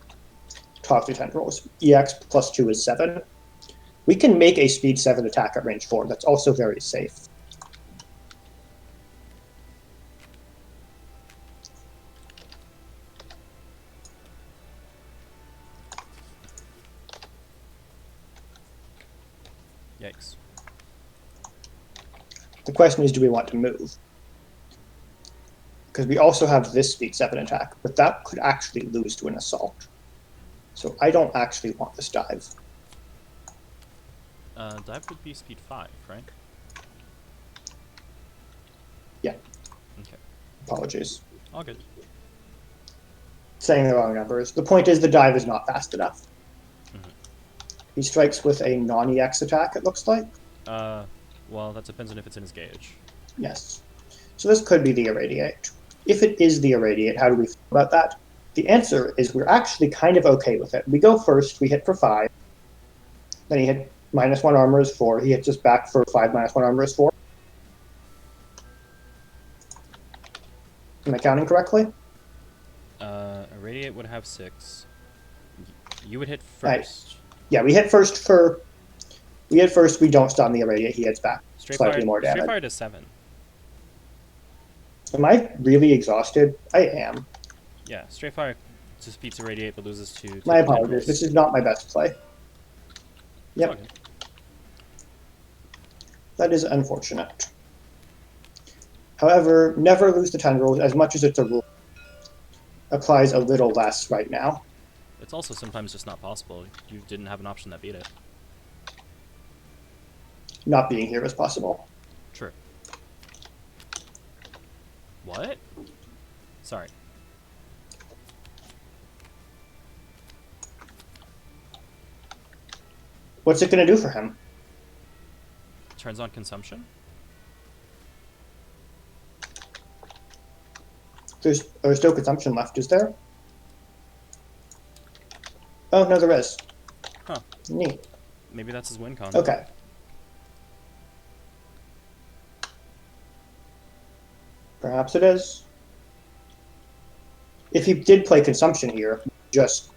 Talk to tendrils. EX plus 2 is 7. We can make a speed 7 attack at range 4. That's also very safe. Yikes. The question is, do we want to move? Because we also have this speed 7 attack, but that could actually lose to an assault. So I don't actually want this dive. Dive would be speed 5, right? Yeah. Okay. Apologies. All good. Saying the wrong numbers. The point is the dive is not fast enough. Mm-hmm. He strikes with a non-EX attack, it looks like. Well, that depends on if it's in his gauge. Yes. So this could be the Irradiate. If it is the Irradiate, how do we feel about that? The answer is we're actually kind of okay with it. We go first, we hit for 5. Then he hit -1 armor is 4. He hits us back for 5 -1 armor is 4. Am I counting correctly? Irradiate would have 6. You would hit first. Right. Yeah, we hit first for... We hit first, we don't stun the Irradiate, he hits back. Slightly more damage. Straight fire to 7. Am I really exhausted? I am. Yeah, straight fire just beats Irradiate but loses to... My apologies, this is not my best play. Yep. Okay. That is unfortunate. However, never lose the tendrils as much as it's a rule. Applies a little less right now. It's also sometimes just not possible. You didn't have an option that beat it. Not being here is possible. True. What? Sorry. What's it going to do for him? Turns on consumption? There's no consumption left, is there? Oh, no, there is. Huh. Neat. Maybe that's his win con. Okay. Perhaps it is. If he did play consumption here, just...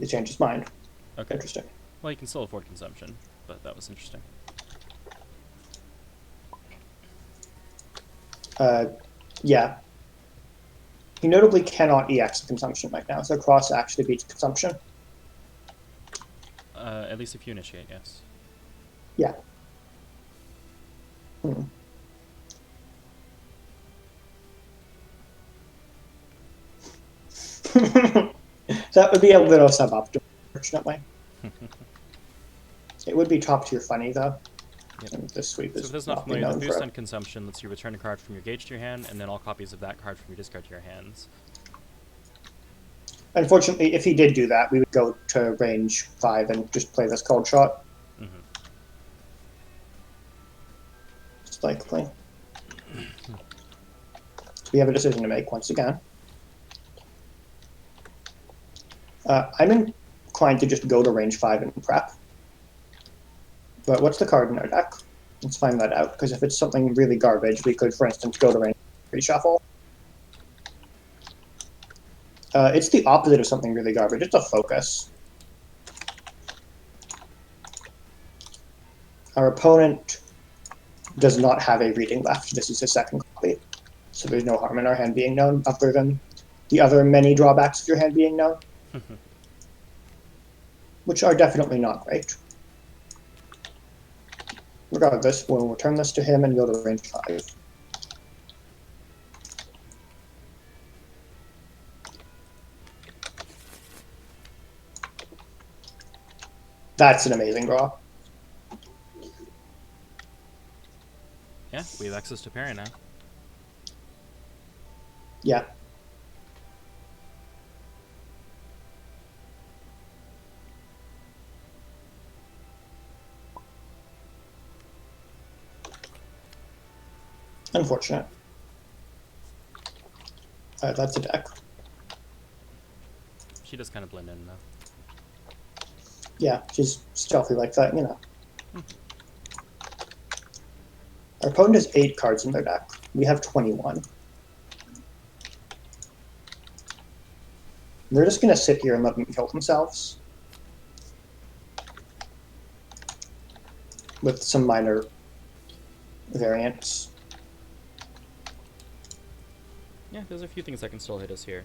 He changed his mind. Okay. Interesting. Well, you can still afford consumption, but that was interesting. Yeah. He notably cannot EX consumption right now, so cross actually beats consumption. At least if you initiate, yes. Yeah. That would be a little suboptimal, unfortunately. It would be top tier funny though. Yep. And this sweep So is if there's not not being familiar, the known boost for on it. consumption lets you return a card from your gauge to your hand, and then all copies of that card from your discard to your hands. Unfortunately, if he did do that, we would go to range 5 and just play this cold shot. Mm-hmm. It's likely. So we have a decision to make once again. I'm inclined to just go to range 5 and prep. But what's the card in our deck? Let's find that out, because if it's something really garbage, we could, for instance, go to range 3 shuffle. It's the opposite of something really garbage. It's a focus. Our opponent does not have a reading left. This is his second copy. So there's no harm in our hand being known, other than the other many drawbacks of your hand being known. Which are definitely not great. Regardless, we'll return this to him and go to range 5. That's an amazing draw. Yeah, we have access to parry now. Yeah. Unfortunate. That's a deck. She does kind of blend in, though. Yeah, she's stealthy like that, you know. Our opponent has 8 cards in their deck. We have 21. They're just going to sit here and let them kill themselves. With some minor variants. Yeah, there's a few things that can still hit us here.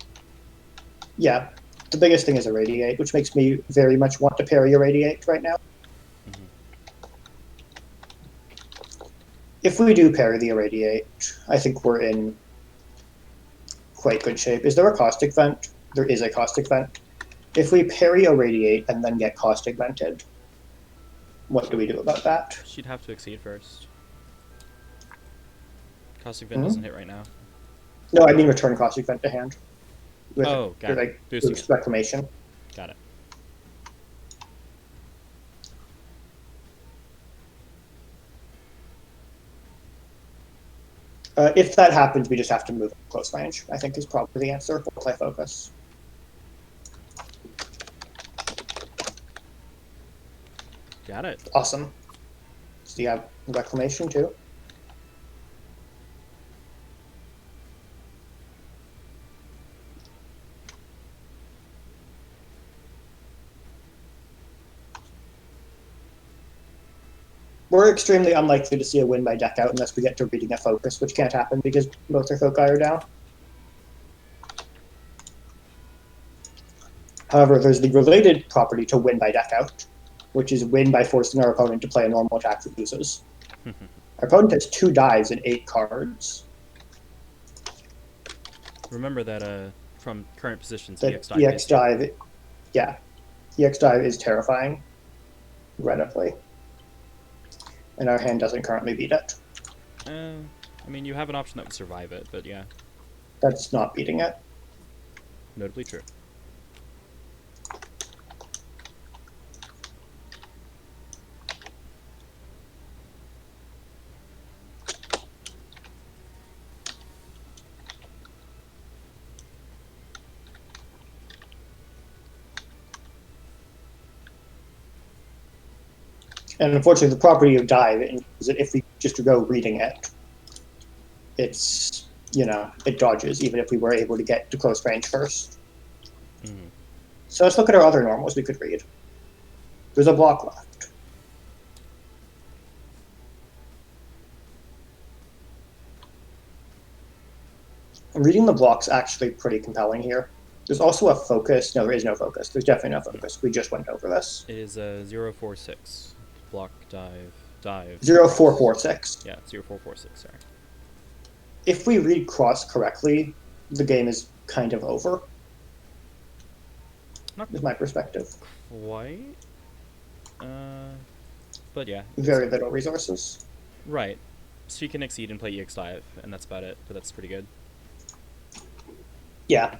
Yeah, the biggest thing is Irradiate, which makes me very much want to parry Irradiate right now. If we do parry the Irradiate, I think we're in quite good shape. Is there a Caustic Vent? There is a Caustic Vent. If we parry Irradiate and then get Caustic Vented, what do we do about that? She'd have to exceed first. Caustic Vent doesn't hit right now. No, I mean return Caustic Vent to hand. With, oh, got it. Like, Boosting with Reclamation. Got it. If that happens, we just have to move close range, I think is probably the answer. We'll play focus. Got it. Awesome. So you have Reclamation too? We're extremely unlikely to see a win by deck out unless we get to reading a focus, which can't happen because both our foci are down. However, there's the related property to win by deck out, which is win by forcing our opponent to play a normal attack that loses. Our opponent has 2 dives and 8 cards. Remember that from current positions, The EX dive. EX dive, yeah. EX dive is terrifying, regrettably. And our hand doesn't currently beat it. I mean, you have an option that would survive it, but yeah. That's not beating it. Notably true. And unfortunately, the property of dive is that if we just go reading it, it's, you know, it dodges, even if we were able to get to close range first. So let's look at our other normals we could read. There's a block left. And reading the block's actually pretty compelling here. There's also a focus. No, there is no focus. There's definitely no focus. We just went over this. It is a 046. Block, dive. 0446. Yeah, 0446, sorry. If we read cross correctly, the game is kind of over. Not is my perspective. quite. But yeah. Very little resources. Right. So you can exceed and play EX Dive, and that's about it, but that's pretty good. Yeah.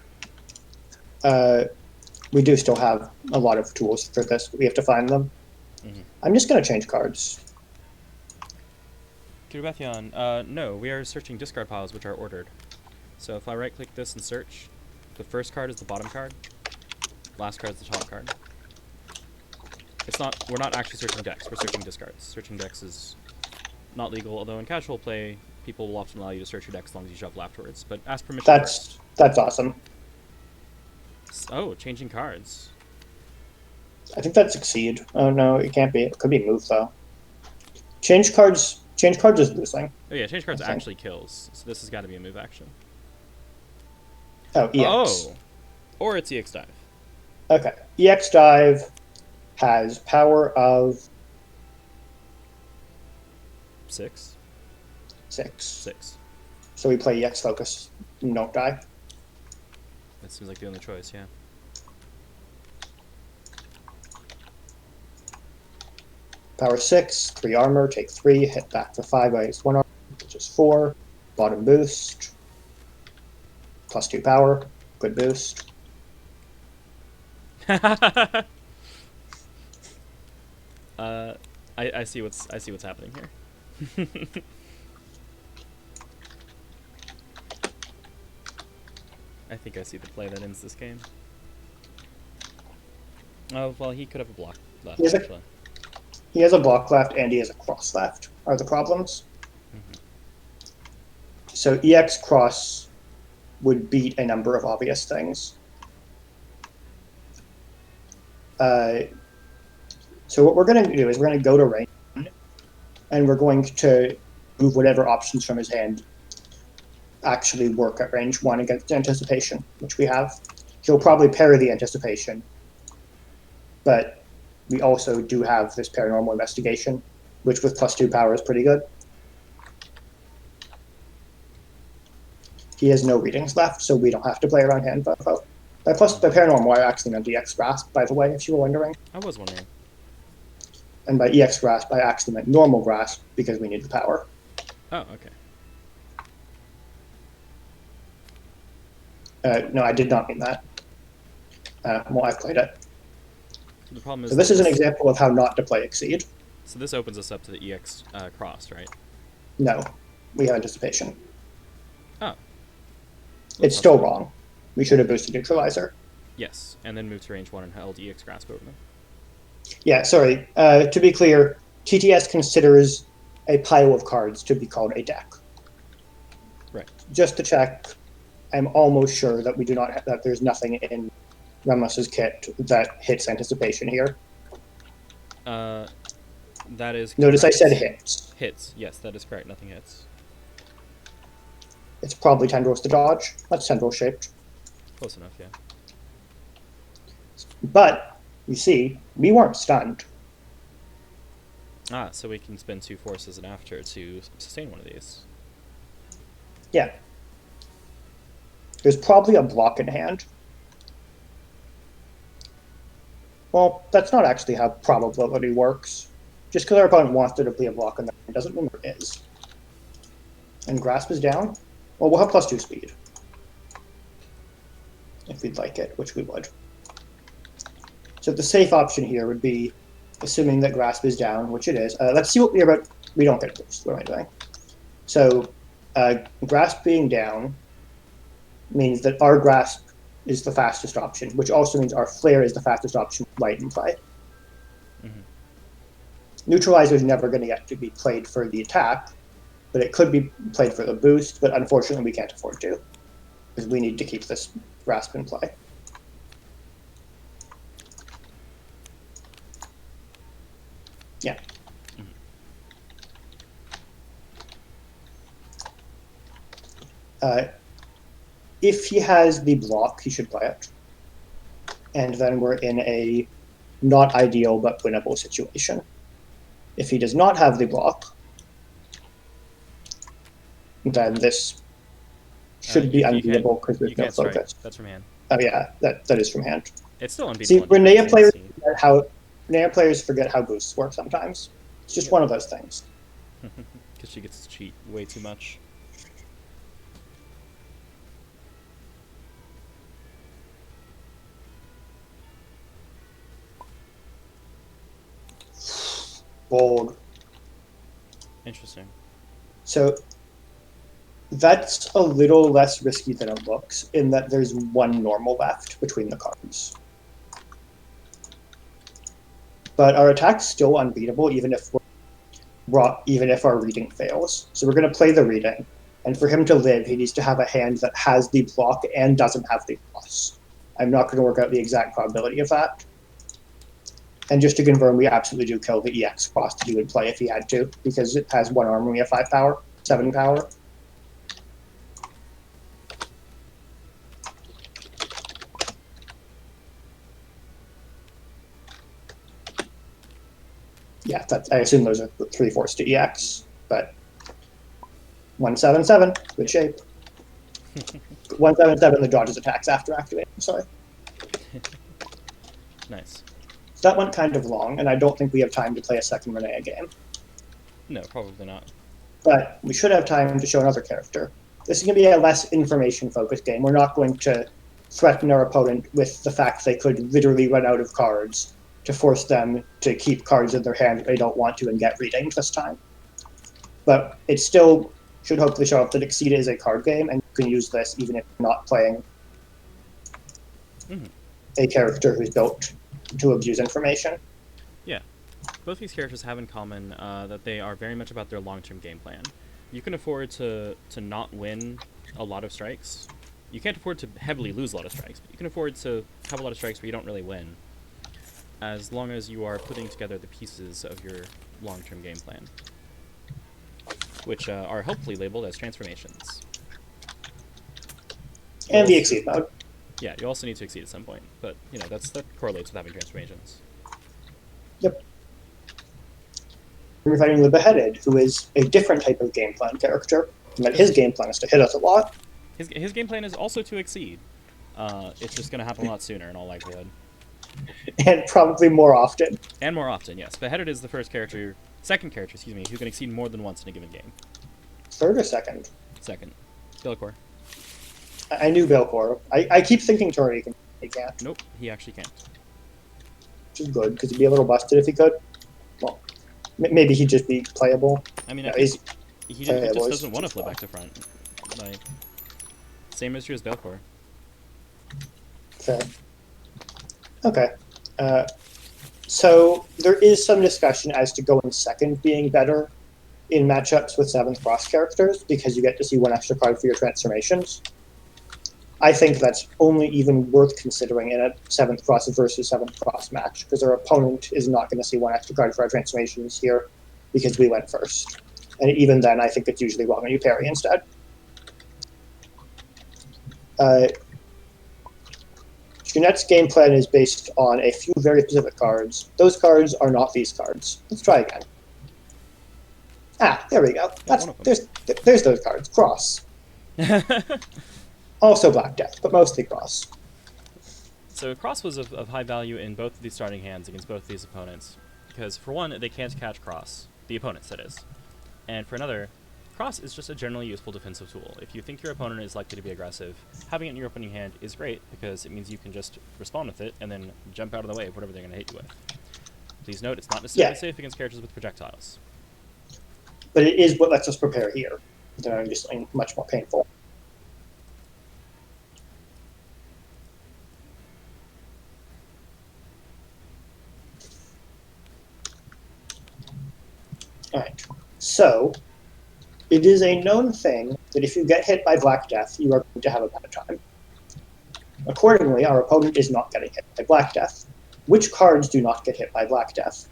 We do still have a lot of tools for this, but we have to find them. Mm-hmm. I'm just going to change cards. Kiribethion, no, we are searching discard piles which are ordered. So if I right-click this and search, the first card is the bottom card, last card is the top card. We're not actually searching decks, we're searching discards. Searching decks is not legal, although in casual play, people will often allow you to search your deck as long as you shuffle afterwards, but ask permission first. That's awesome. Oh, changing cards. I think that's succeed. Oh no, it can't be. It could be move though. Change cards is losing. Oh yeah, change cards actually kills, so this has got to be a move action. Oh, EX. Oh! Or it's EX Dive. Okay. EX Dive has power of 6? 6. 6. So we play EX Focus and don't die. That seems like the only choice, yeah. Power 6, 3 armor, take 3, hit back for 5 minus 1 armor, which is 4. Bottom boost. Plus 2 power. Good boost. I see what's happening here. I think I see the play that ends this game. Oh, well, he could have a block left, actually. He has a block left and he has a cross left, are the problems. Mm-hmm. So EX cross would beat a number of obvious things. So what we're going to do is we're going to go to range 1, and we're going to move whatever options from his hand actually work at range 1 against anticipation, which we have. He'll probably parry the anticipation, but we also do have this paranormal investigation, which with plus 2 power is pretty good. He has no readings left, so we don't have to play around hand vote. By paranormal, I actually meant EX Grasp, by the way, if you were wondering. I was wondering. And by EX Grasp, I actually meant normal Grasp, because we need the power. Oh, okay. No, I did not mean that. Well, I've played it. The problem is so this is an example of how not to play Exceed. So this opens us up to the EX cross, right? No, we have anticipation. Oh. It's still wrong. We should have boosted Neutralizer. Yes, and then moved to range 1 and held EX Grasp over them. Yeah, sorry. To be clear, TTS considers a pile of cards to be called a deck. Right. Just to check, I'm almost sure that we do not that there's nothing in Ramos's kit that hits anticipation here. That is correct. Notice I said hits. Hits, yes, that is correct. Nothing hits. It's probably tendrils to dodge. That's tendril shaped. Close enough, yeah. But, you see, we weren't stunned. Ah, so we can spend 2 forces and after to sustain one of these. Yeah. There's probably a block in hand. Well, that's not actually how probability works. Just because our opponent wants there to be a block in there doesn't mean there is. And Grasp is down? Well, we'll have plus 2 speed. If we'd like it, which we would. So the safe option here would be, assuming that Grasp is down, which it is. Let's see what we're about. We don't get a boost. What am I doing? So Grasp being down means that our Grasp is the fastest option, which also means our Flare is the fastest option right in play. Mm-hmm. Neutralizer is never going to get to be played for the attack, but it could be played for the boost, but unfortunately we can't afford to, because we need to keep this Grasp in play. If he has the block, he should play it. And then we're in a not ideal but winnable situation. If he does not have the block, then this should be unbeatable because there's no focus. That's from hand. Oh yeah, that is from hand. It's still unbeatable. See, Renea players forget how boosts work sometimes. It's just one of those things. Because she gets to cheat way too much. Bold. Interesting. So that's a little less risky than it looks, in that there's one normal left between the cards. But our attack's still unbeatable, even if our reading fails. So we're going to play the reading, and for him to live, he needs to have a hand that has the block and doesn't have the plus. I'm not going to work out the exact probability of that. And just to confirm, we absolutely do kill the EX cross that he would play if he had to, because it has one arm and we have 5 power, 7 power. Yeah, I assume those are 3/4 to EX, but 177, good shape. 177, the dodges attacks after activating. Sorry. Nice. So that went kind of long, and I don't think we have time to play a second Renea game. No, probably not. But we should have time to show another character. This is going to be a less information-focused game. We're not going to threaten our opponent with the fact they could literally run out of cards to force them to keep cards in their hand that they don't want to and get reading this time. But it still should hopefully show up that Exceed is a card game, and you can use this even if you're not playing a character who's built to abuse information. Yeah. Both these characters have in common that they are very much about their long-term game plan. You can afford to not win a lot of strikes. You can't afford to heavily lose a lot of strikes, but you can afford to have a lot of strikes where you don't really win, as long as you are putting together the pieces of your long-term game plan, which are helpfully labeled as transformations. And the Exceed mode. Yeah, you also need to exceed at some point, but you know that correlates with having transformations. Yep. We're fighting the Beheaded, who is a different type of game plan character, but his game plan is to hit us a lot. His game plan is also to exceed. It's just going to happen a lot sooner in all likelihood. And probably more often. And more often, yes. Beheaded is the second character, who can exceed more than once in a given game. Third or second? Second. Belcor. I knew Belcor. I keep thinking Tori he can't. Nope, he actually can't. Which is good, because he'd be a little busted if he could. Well, maybe he'd just be playable. I mean, no, he just doesn't want to flip back to front. Like, same issue as Belcor. Fair. Okay. So there is some discussion as to going second being better in matchups with 7th cross characters, because you get to see one extra card for your transformations. I think that's only even worth considering in a 7th cross versus 7th cross match, because our opponent is not going to see one extra card for our transformations here because we went first. And even then, I think it's usually wrong when you parry instead. Jeanette's game plan is based on a few very specific cards. Those cards are not these cards. Let's try again. Ah, there we go. There's those cards. Cross. Also Black Death, but mostly Cross. So Cross was of high value in both of these starting hands against both of these opponents, because for one, they can't catch Cross, the opponents that is, and for another, Cross is just a generally useful defensive tool. If you think your opponent is likely to be aggressive, having it in your opening hand is great, because it means you can just respond with it and then jump out of the way of whatever they're going to hit you with. Please note, it's not necessarily safe against characters with projectiles. But it is what lets us prepare here. Then just much more painful. Alright, so it is a known thing that if you get hit by Black Death, you are going to have a bad time. Accordingly, our opponent is not getting hit by Black Death. Which cards do not get hit by Black Death?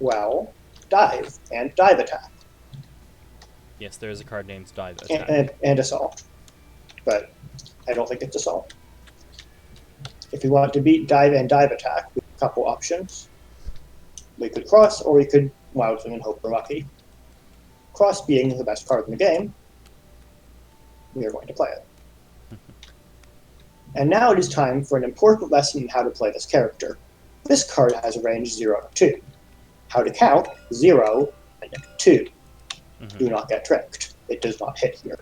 Well, Dive and Dive Attack. Yes, there is a card named Dive Attack. and Assault. But I don't think it's Assault. If we want to beat Dive and Dive Attack, we have a couple options. We could Cross, or we could Wild Swing and hope we're lucky. Cross being the best card in the game, we are going to play it. And now it is time for an important lesson in how to play this character. This card has a range 0 to 2. How to count 0 and 2. Do not get tricked. It does not hit here.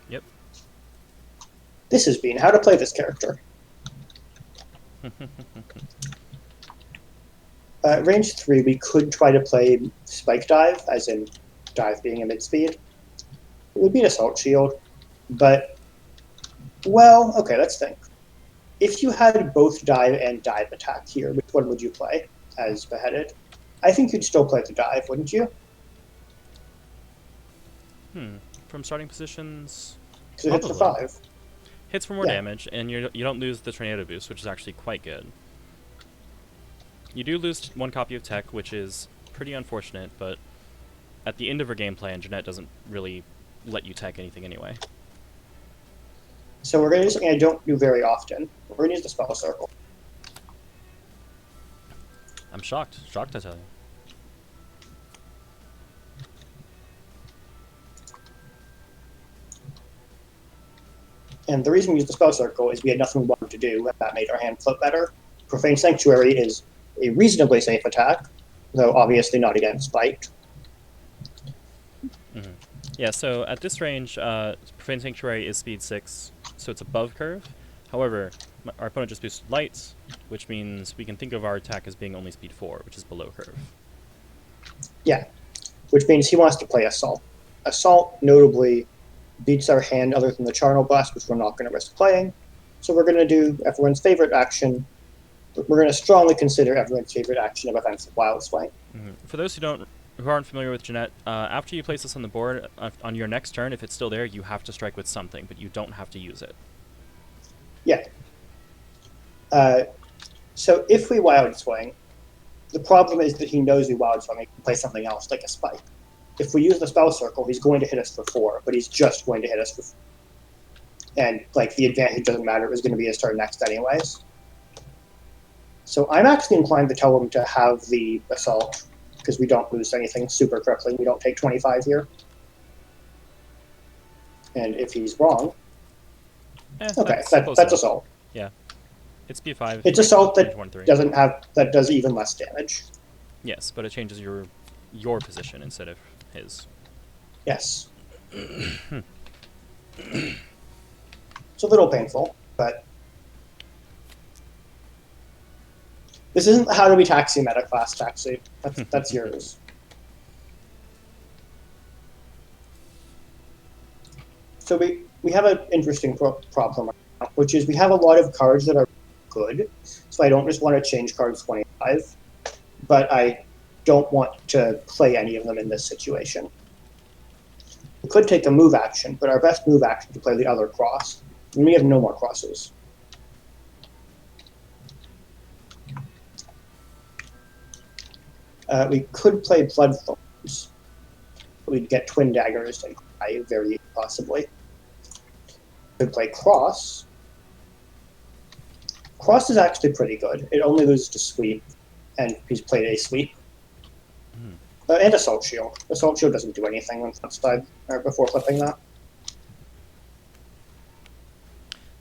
Yep. This has been how to play this character. Range 3, we could try to play Spike Dive, as in Dive being a mid-speed. It would be an Assault Shield, but, well, okay, let's think. If you had both Dive and Dive Attack here, which one would you play as Beheaded? I think you'd still play the Dive, wouldn't you? From starting positions, Because it hits for 5. Hits for more damage, and you don't lose the tornado boost, which is actually quite good. You do lose 1 copy of tech, which is pretty unfortunate, but at the end of her game plan, Jeanette doesn't really let you tech anything anyway. So we're going to do something I don't do very often. We're going to use the Spell Circle. I'm shocked. Shocked, I tell you. And the reason we used the Spell Circle is we had nothing we wanted to do, and that made our hand flip better. Profane Sanctuary is a reasonably safe attack, though obviously not against Bite. Yeah, so at this range, Profane Sanctuary is speed 6, so it's above curve. However, our opponent just boosted lights, which means we can think of our attack as being only speed 4, which is below curve. Yeah, which means he wants to play Assault. Assault notably beats our hand other than the Charnel Blast, which we're not going to risk playing. So we're going to do everyone's favorite action. We're going to strongly consider everyone's favorite action of Offensive Wild Swing. For those who aren't familiar with Jeanette, after you place this on the board, on your next turn, if it's still there, you have to strike with something, but you don't have to use it. Yeah. So if we Wild Swing, the problem is that he knows we Wild Swing, he can play something else, like a Spike. If we use the Spell Circle, he's going to hit us for 4, but he's just going to hit us for 4. And, like, the advantage doesn't matter. It was going to be his turn next anyways. So I'm actually inclined to tell him to have the Assault, because we don't lose anything super crippling. We don't take 25 here. And if he's wrong... okay, that's Assault. Yeah. It's B5. It's Assault that does even less damage. Yes, but it changes your position instead of his. Yes. It's a little painful, but this isn't how to be Taxi meta class, Taxi. That's yours. So we have an interesting problem right now, which is we have a lot of cards that are good, so I don't just want to change cards 25, but I don't want to play any of them in this situation. We could take a move action, but our best move action to play the other cross, and we have no more crosses. We could play Bloodthorns. We'd get Twin Daggers and cry, very possibly. We could play Cross. Cross is actually pretty good. It only loses to Sweep, and he's played a Sweep. And Assault Shield. Assault Shield doesn't do anything on front side before flipping that.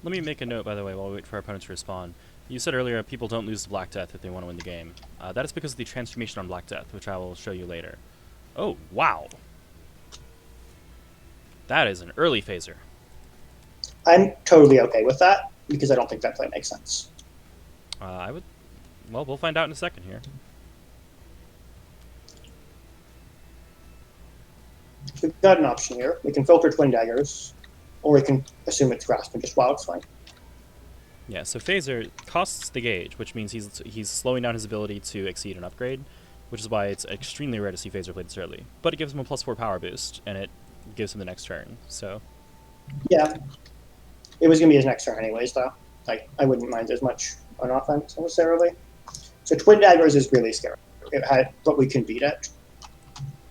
Let me make a note, by the way, while we wait for our opponents to respond. You said earlier people don't lose to Black Death if they want to win the game. That is because of the transformation on Black Death, which I will show you later. Oh, wow. That is an early phaser. I'm totally okay with that, because I don't think that play makes sense. Well, we'll find out in a second here. We've got an option here. We can filter Twin Daggers, or we can assume it's Grasp and just Wild Swing. Yeah, so Phaser costs the gauge, which means he's slowing down his ability to exceed an upgrade, which is why it's extremely rare to see Phaser played this early. But it gives him a +4 power boost, and it gives him the next turn, so... Yeah. It was going to be his next turn anyways, though. Like, I wouldn't mind as much on offense, necessarily. So Twin Daggers is really scary, but we can beat it.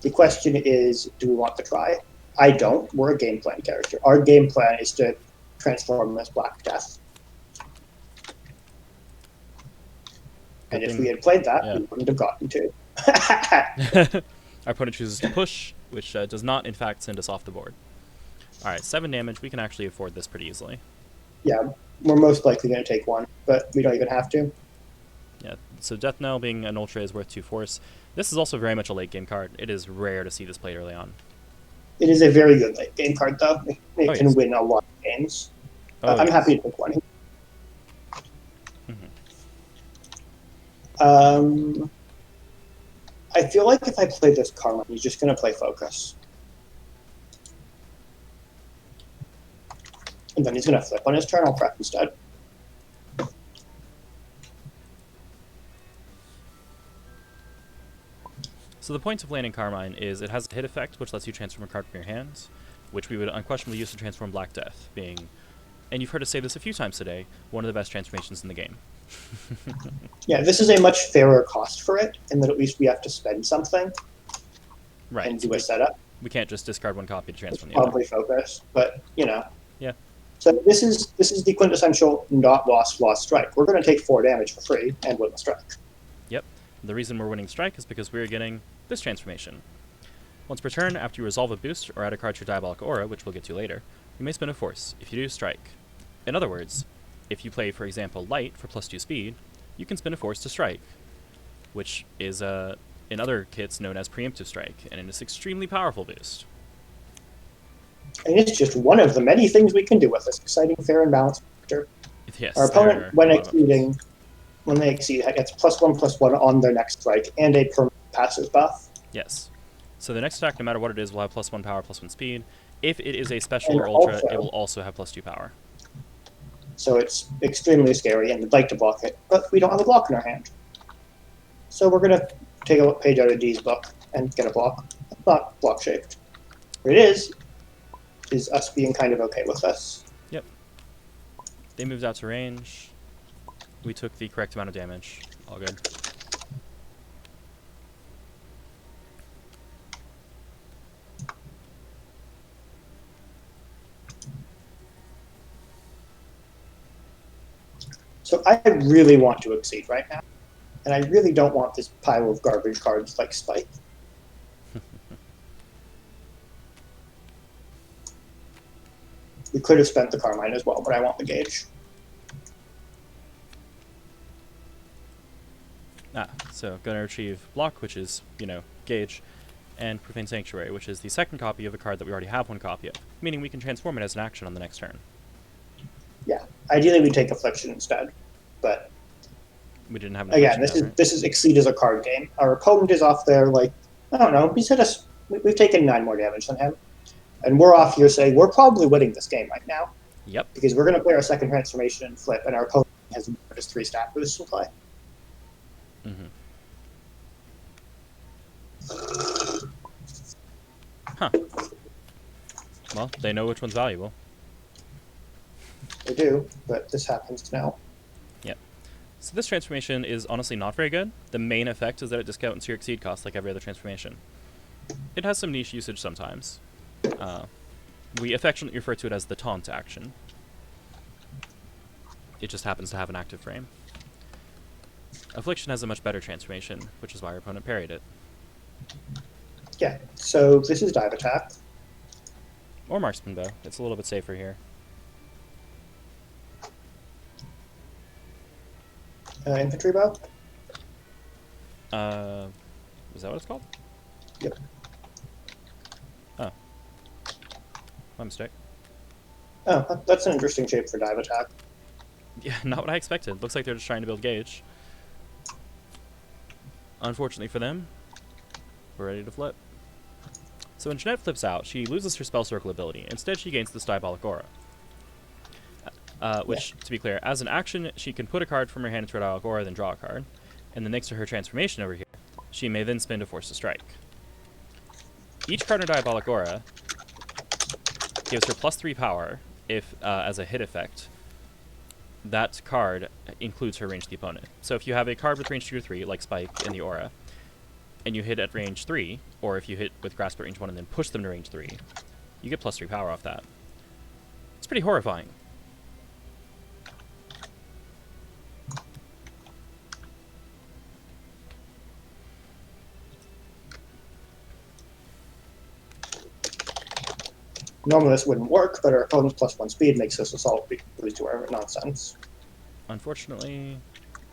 The question is, do we want to try? I don't. We're a game plan character. Our game plan is to transform this Black Death. And if we had played that, we wouldn't have gotten to. Our opponent chooses to push, which does not, in fact, send us off the board. All right, 7 damage. We can actually afford this pretty easily. Yeah, we're most likely going to take 1, but we don't even have to. Yeah, so Death Knell being an Ultra is worth 2 force. This is also very much a late game card. It is rare to see this played early on. It is a very good late game card, though. It can win a lot of games. I'm happy to pick 1. I feel like if I play this Carmine, he's just going to play Focus. And then he's going to flip on his turn. I'll prep instead. So the point of landing Carmine is it has a hit effect, which lets you transform a card from your hands, which we would unquestionably use to transform Black Death, being, and you've heard us say this a few times today, one of the best transformations in the game. Yeah, this is a much fairer cost for it, in that at least we have to spend something and do a setup. We can't just discard 1 copy to transform the other. Probably Focus, but, you know. Yeah. So this is the quintessential not lost strike. We're going to take 4 damage for free and win the strike. Yep. The reason we're winning strike is because we're getting this transformation. Once per turn, after you resolve a boost or add a card to your Diabolic Aura, which we'll get to later, you may spend a force. If you do, strike. In other words, if you play, for example, Light for +2 speed, you can spend a force to strike, which is in other kits known as Preemptive Strike, and it is an extremely powerful boost. And it's just one of the many things we can do with this exciting, fair, and balanced character. Yes, our opponent, when they exceed, gets +1/+1 on their next strike and a permanent passive buff. Yes. So the next attack, no matter what it is, will have +1 power, +1 speed. If it is a special or ultra, it will also have +2 power. So it's extremely scary, and we'd like to block it, but we don't have a block in our hand. So we're going to take a page out of D's book and get a block. It's not block-shaped. What it is us being kind of okay with this. Yep. They moved out to range. We took the correct amount of damage. All good. So I really want to exceed right now, and I really don't want this pile of garbage cards like Spike. We could have spent the Carmine as well, but I want the Gauge. So going to retrieve Block, which is, Gauge, and Profane Sanctuary, which is the second copy of a card that we already have 1 copy of, meaning we can transform it as an action on the next turn. Yeah, ideally we take Affliction instead, but we didn't have. Again, this is Exceed as a card game. Our opponent is off there like, I don't know, he's hit us. We've taken 9 more damage than him, and we're off here saying we're probably winning this game right now. Yep. Because we're going to play our second transformation and flip, and our opponent has just 3 stat boosts in play. Mm-hmm. Huh. Well, they know which one's valuable. They do, but this happens now. Yep. So this transformation is honestly not very good. The main effect is that it discounts your exceed cost like every other transformation. It has some niche usage sometimes. We affectionately refer to it as the taunt action. It just happens to have an active frame. Affliction has a much better transformation, which is why our opponent parried it. Yeah, so this is Dive Attack. Or Marksman Bow. It's a little bit safer here. Infantry Bow? Is that what it's called? Yep. Oh. My mistake. Oh, that's an interesting shape for Dive Attack. Yeah, not what I expected. Looks like they're just trying to build Gauge. Unfortunately for them, we're ready to flip. So when Jeanette flips out, she loses her Spell Circle ability. Instead, she gains this Diabolic Aura. Which, to be clear, as an action, she can put a card from her hand into her Diabolic Aura, then draw a card. And then next to her transformation over here, she may then spend a Force to Strike. Each card in her Diabolic Aura gives her +3 power if, as a hit effect, that card includes her range to the opponent. So if you have a card with range 2 or 3, like Spike in the Aura, and you hit at range 3, or if you hit with grasp at range 1 and then push them to range 3, you get +3 power off that. It's pretty horrifying. Normally this wouldn't work, but our opponent's +1 speed makes this assault boost to our nonsense. Unfortunately,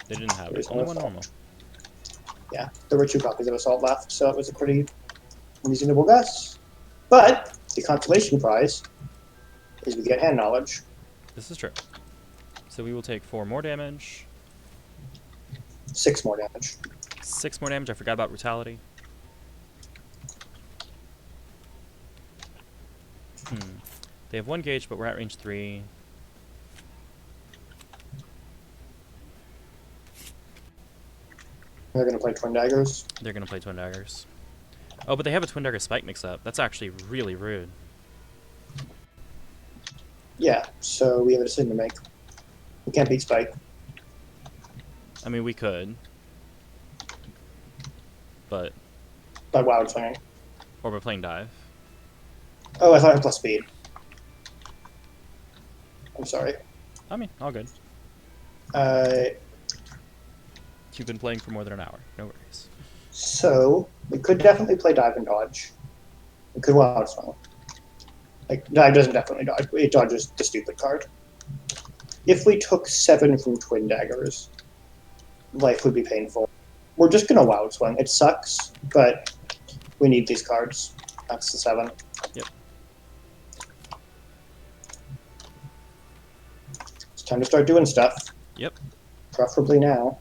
they didn't have it. There's Only no one assault. normal. Yeah, there were 2 copies of assault left, so it was a pretty reasonable guess. But the consolation prize is we get hand knowledge. This is true. So we will take 4 more damage. 6 more damage. 6 more damage. I forgot about brutality. They have 1 gauge, but we're at range 3. They're going to play Twin Daggers. They're going to play Twin Daggers. Oh, but they have a Twin Dagger Spike mix-up. That's actually really rude. Yeah, so we have a decision to make. We can't beat Spike. I mean, we could. But... By Wild Swinging. Or we're playing Dive. Oh, I thought I had plus speed. I'm sorry. I mean, all good. You've been playing for more than an hour. No worries. So, we could definitely play Dive and Dodge. We could Wild Swing. Like, Dive doesn't definitely dodge. It dodges the stupid card. If we took 7 from Twin Daggers, life would be painful. We're just going to Wild Swing. It sucks, but we need these cards. That's the 7. Yep. It's time to start doing stuff. Yep. Preferably now.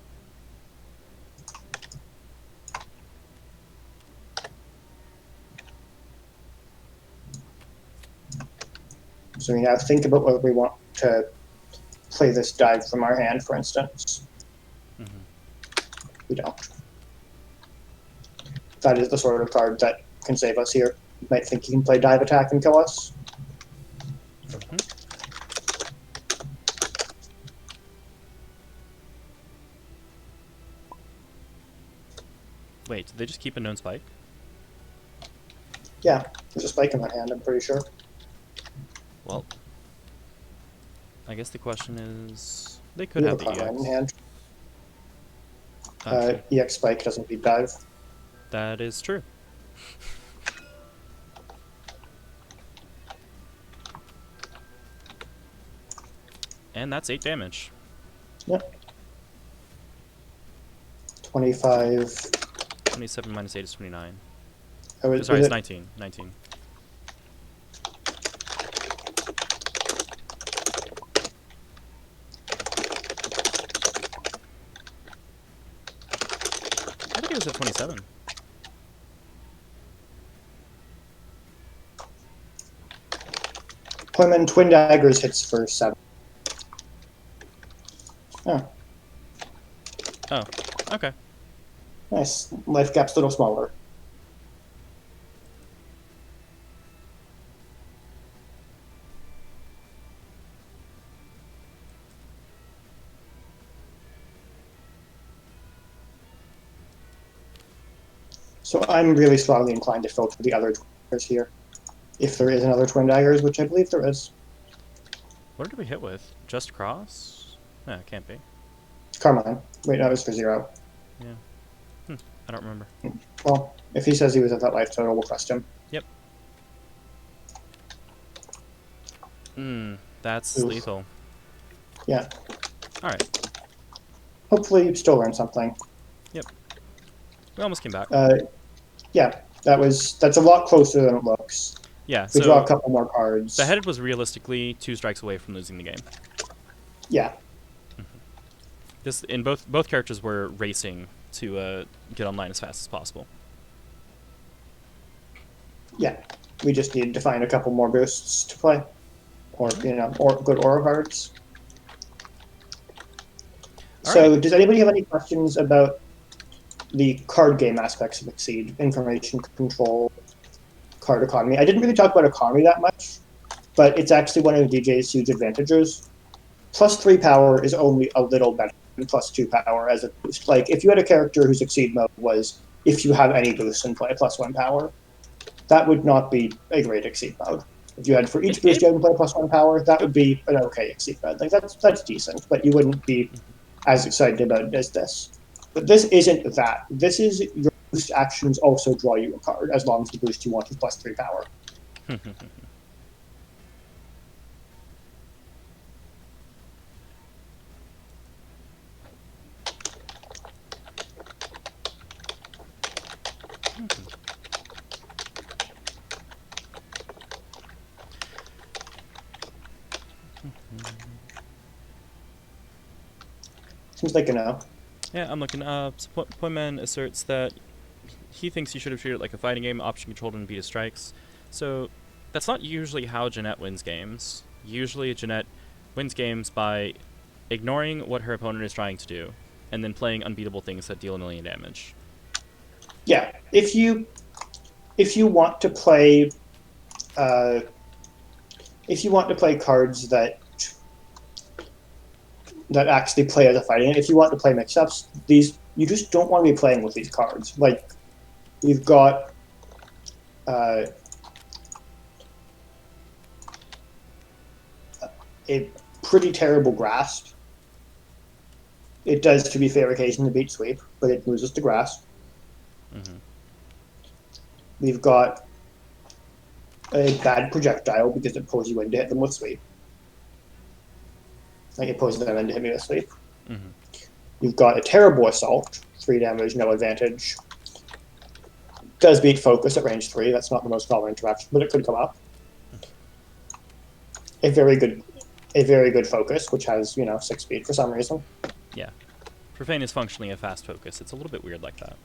So we now think about whether we want to play this Dive from our hand, for instance. We don't. That is the sort of card that can save us here. You might think you can play Dive Attack and kill us. Wait, did they just keep a known spike? Yeah, there's a Spike in my hand, I'm pretty sure. Well, I guess the question is... They could We have have the a Carmine in EX. hand. Actually, EX Spike doesn't beat Dive. that is true. And that's 8 damage. Yep. 25. 27 minus 8 is 29. Oh, Sorry, it's 19. 19. I think it was at 27. Poiman Twin Daggers hits for 7. Oh, Oh, okay. nice. Life gap's a little smaller. So I'm really strongly inclined to filter the other Twin Daggers here. If there is another Twin Daggers, which I believe there is. What did we hit with? Just cross? No, it can't be. Carmine. Wait, that was for 0. Yeah. I don't remember. Well, if he says he was at that life total, we'll trust him. Yep. That's Oof. lethal. Yeah. Alright. Hopefully you still learn something. We almost came back. Yeah, that's a lot closer than it looks. Yeah, We draw a so couple more cards. the headed was realistically 2 strikes away from losing the game. Yeah. This in both characters were racing to get online as fast as possible. Yeah. We just needed to find a couple more boosts to play. Or, or good aura cards. So, does anybody have any questions about the card game aspects of Exceed? Information control, card economy. I didn't really talk about economy that much, but it's actually one of DJ's huge advantages. +3 power is only a little better than +2 power as a boost. Like, if you had a character whose Exceed mode was if you have any boosts in play +1 power. That would not be a great Exceed mode. If you had for each boost you had in play +1 power, that would be an okay Exceed mode. Like that's decent, but you wouldn't be as excited about it as this. But this isn't that. This is your boost actions also draw you a card, as long as the boost you want is +3 power. Seems like a no. Yeah, I'm looking up. So Poinman asserts that he thinks you should have treated it like a fighting game, option controlled and beat his strikes. So that's not usually how Jeanette wins games. Usually Jeanette wins games by ignoring what her opponent is trying to do, and then playing unbeatable things that deal 1 million damage. Yeah, if you want to play, cards that actually play as a fighting game, if you want to play mix-ups, you just don't want to be playing with these cards. Like, we've got a pretty terrible grasp. It does, to be fair, occasionally beat sweep, but it loses to grasp. Mm-hmm. We've got a bad projectile because it pulls you in to hit them with sweep. Like, it pulls them in to hit me with sweep. Mm-hmm. You've got a terrible assault, 3 damage, no advantage. Does beat focus at range 3. That's not the most common interaction, but it could come up. A very good focus, which has 6 speed for some reason. Yeah, Profane is functionally a fast focus. It's a little bit weird like that.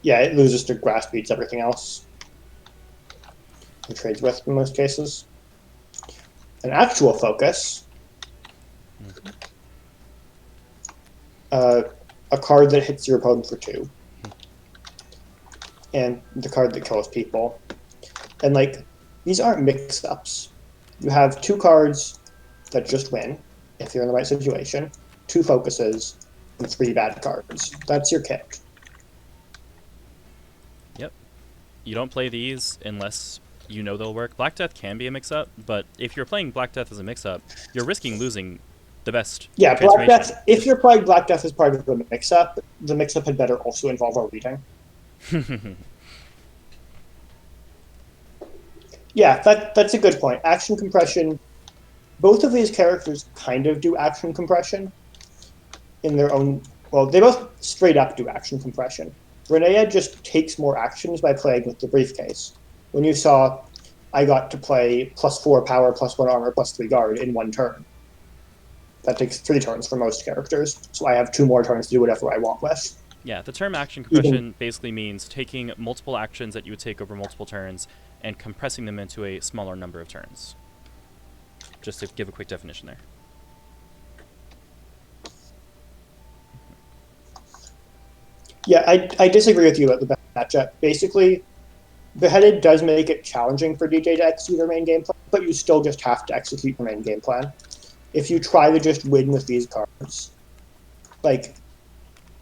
Yeah, it loses to grasp, beats everything else. It trades with in most cases. An actual focus. Mm-hmm. A card that hits your opponent for 2. And the card that kills people. And these aren't mix-ups. You have 2 cards that just win, if you're in the right situation, 2 focuses, and 3 bad cards. That's your kit. Yep. You don't play these unless you know they'll work. Black Death can be a mix-up, but if you're playing Black Death as a mix-up, you're risking losing the best. Yeah, Black Death. If you're playing Black Death as part of the mix-up had better also involve our reading. Yeah, that's a good point. Action compression. Both of these characters kind of do action compression in their own. Well, they both straight up do action compression. Renea just takes more actions by playing with the briefcase. When you saw, I got to play +4 power, +1 armor, +3 guard in 1 turn. That takes 3 turns for most characters, so I have 2 more turns to do whatever I want with. Yeah, the term action compression basically means taking multiple actions that you would take over multiple turns and compressing them into a smaller number of turns. Just to give a quick definition there. Yeah, I disagree with you about the matchup. Basically, Beheaded does make it challenging for DJ to execute their main game plan, but you still just have to execute your main game plan. If you try to just win with these cards,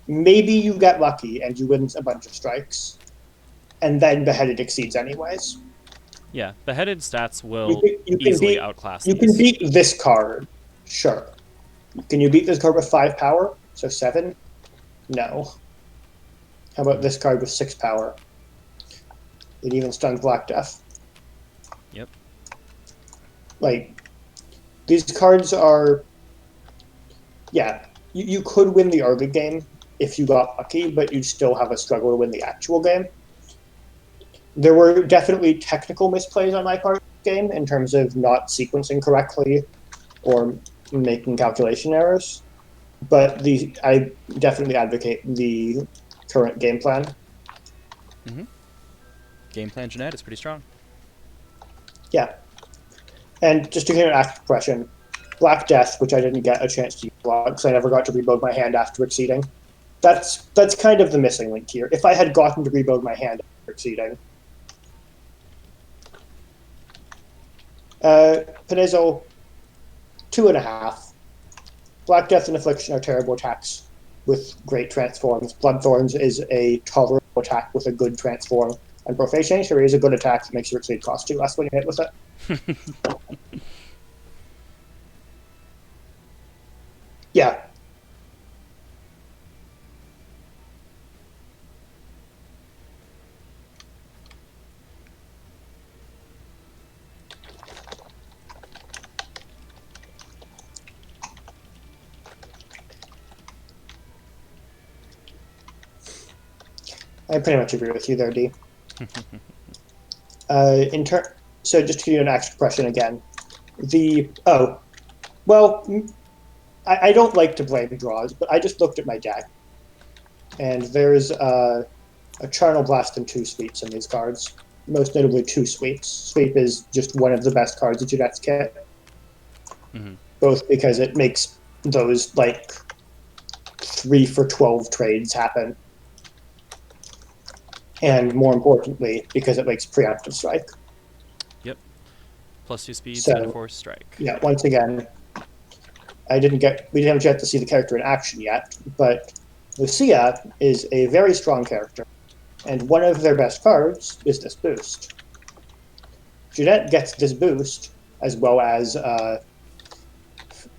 maybe you get lucky and you win a bunch of strikes, and then Beheaded exceeds anyways. Yeah, Beheaded stats will easily outclass You can beat this card, sure. Can you beat this card with 5 power? So 7? No. How about this card with 6 power? It even stuns Black Death. Yep. These cards are... Yeah, you could win the early game if you got lucky, but you'd still have a struggle to win the actual game. There were definitely technical misplays on my part in the game in terms of not sequencing correctly or making calculation errors, but I definitely advocate the current game plan. Mm-hmm. Game plan Jeanette is pretty strong. Yeah. And just to get an action compression, Black Death, which I didn't get a chance to use because I never got to rebuild my hand after exceeding. That's kind of the missing link here. If I had gotten to rebuild my hand after exceeding. Penizel, 2.5. Black Death and Affliction are terrible attacks with great transforms. Bloodthorns is a tolerable attack with a good transform. And Profane Change is a good attack that makes your Exceed cost 2 less when you hit with it. Yeah. I pretty much agree with you there, D. So just to give you an extra question again, I don't like to blame draws, but I just looked at my deck, and there's a Charnel Blast and 2 sweeps in these cards. Most notably 2 sweeps. Sweep is just one of the best cards that Judette's kit. Mm-hmm. Both because it makes those like 3 for 12 trades happen, and more importantly, because it makes preemptive strike. Yep. +2 speed, So, 2/4 strike. Yeah, once again, we didn't have a chance to see the character in action yet, but Lucia is a very strong character, and one of their best cards is this boost. Judette gets this boost, as well as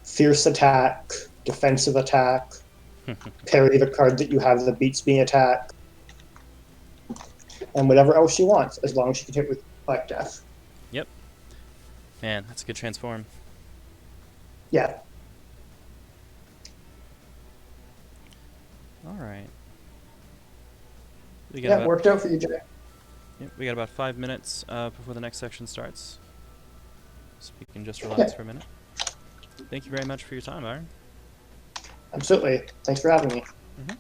fierce attack, defensive attack, parry the card that you have that beats me attack, and whatever else she wants, as long as she can hit with Black Death. Yep. Man, that's a good transform. Yeah. Alright. Yeah, it worked out for you, Judette. Yep, we got about 5 minutes before the next section starts. So we can just relax for a minute. Thank you very much for your time, Byron. Absolutely. Thanks for having me. Mm-hmm.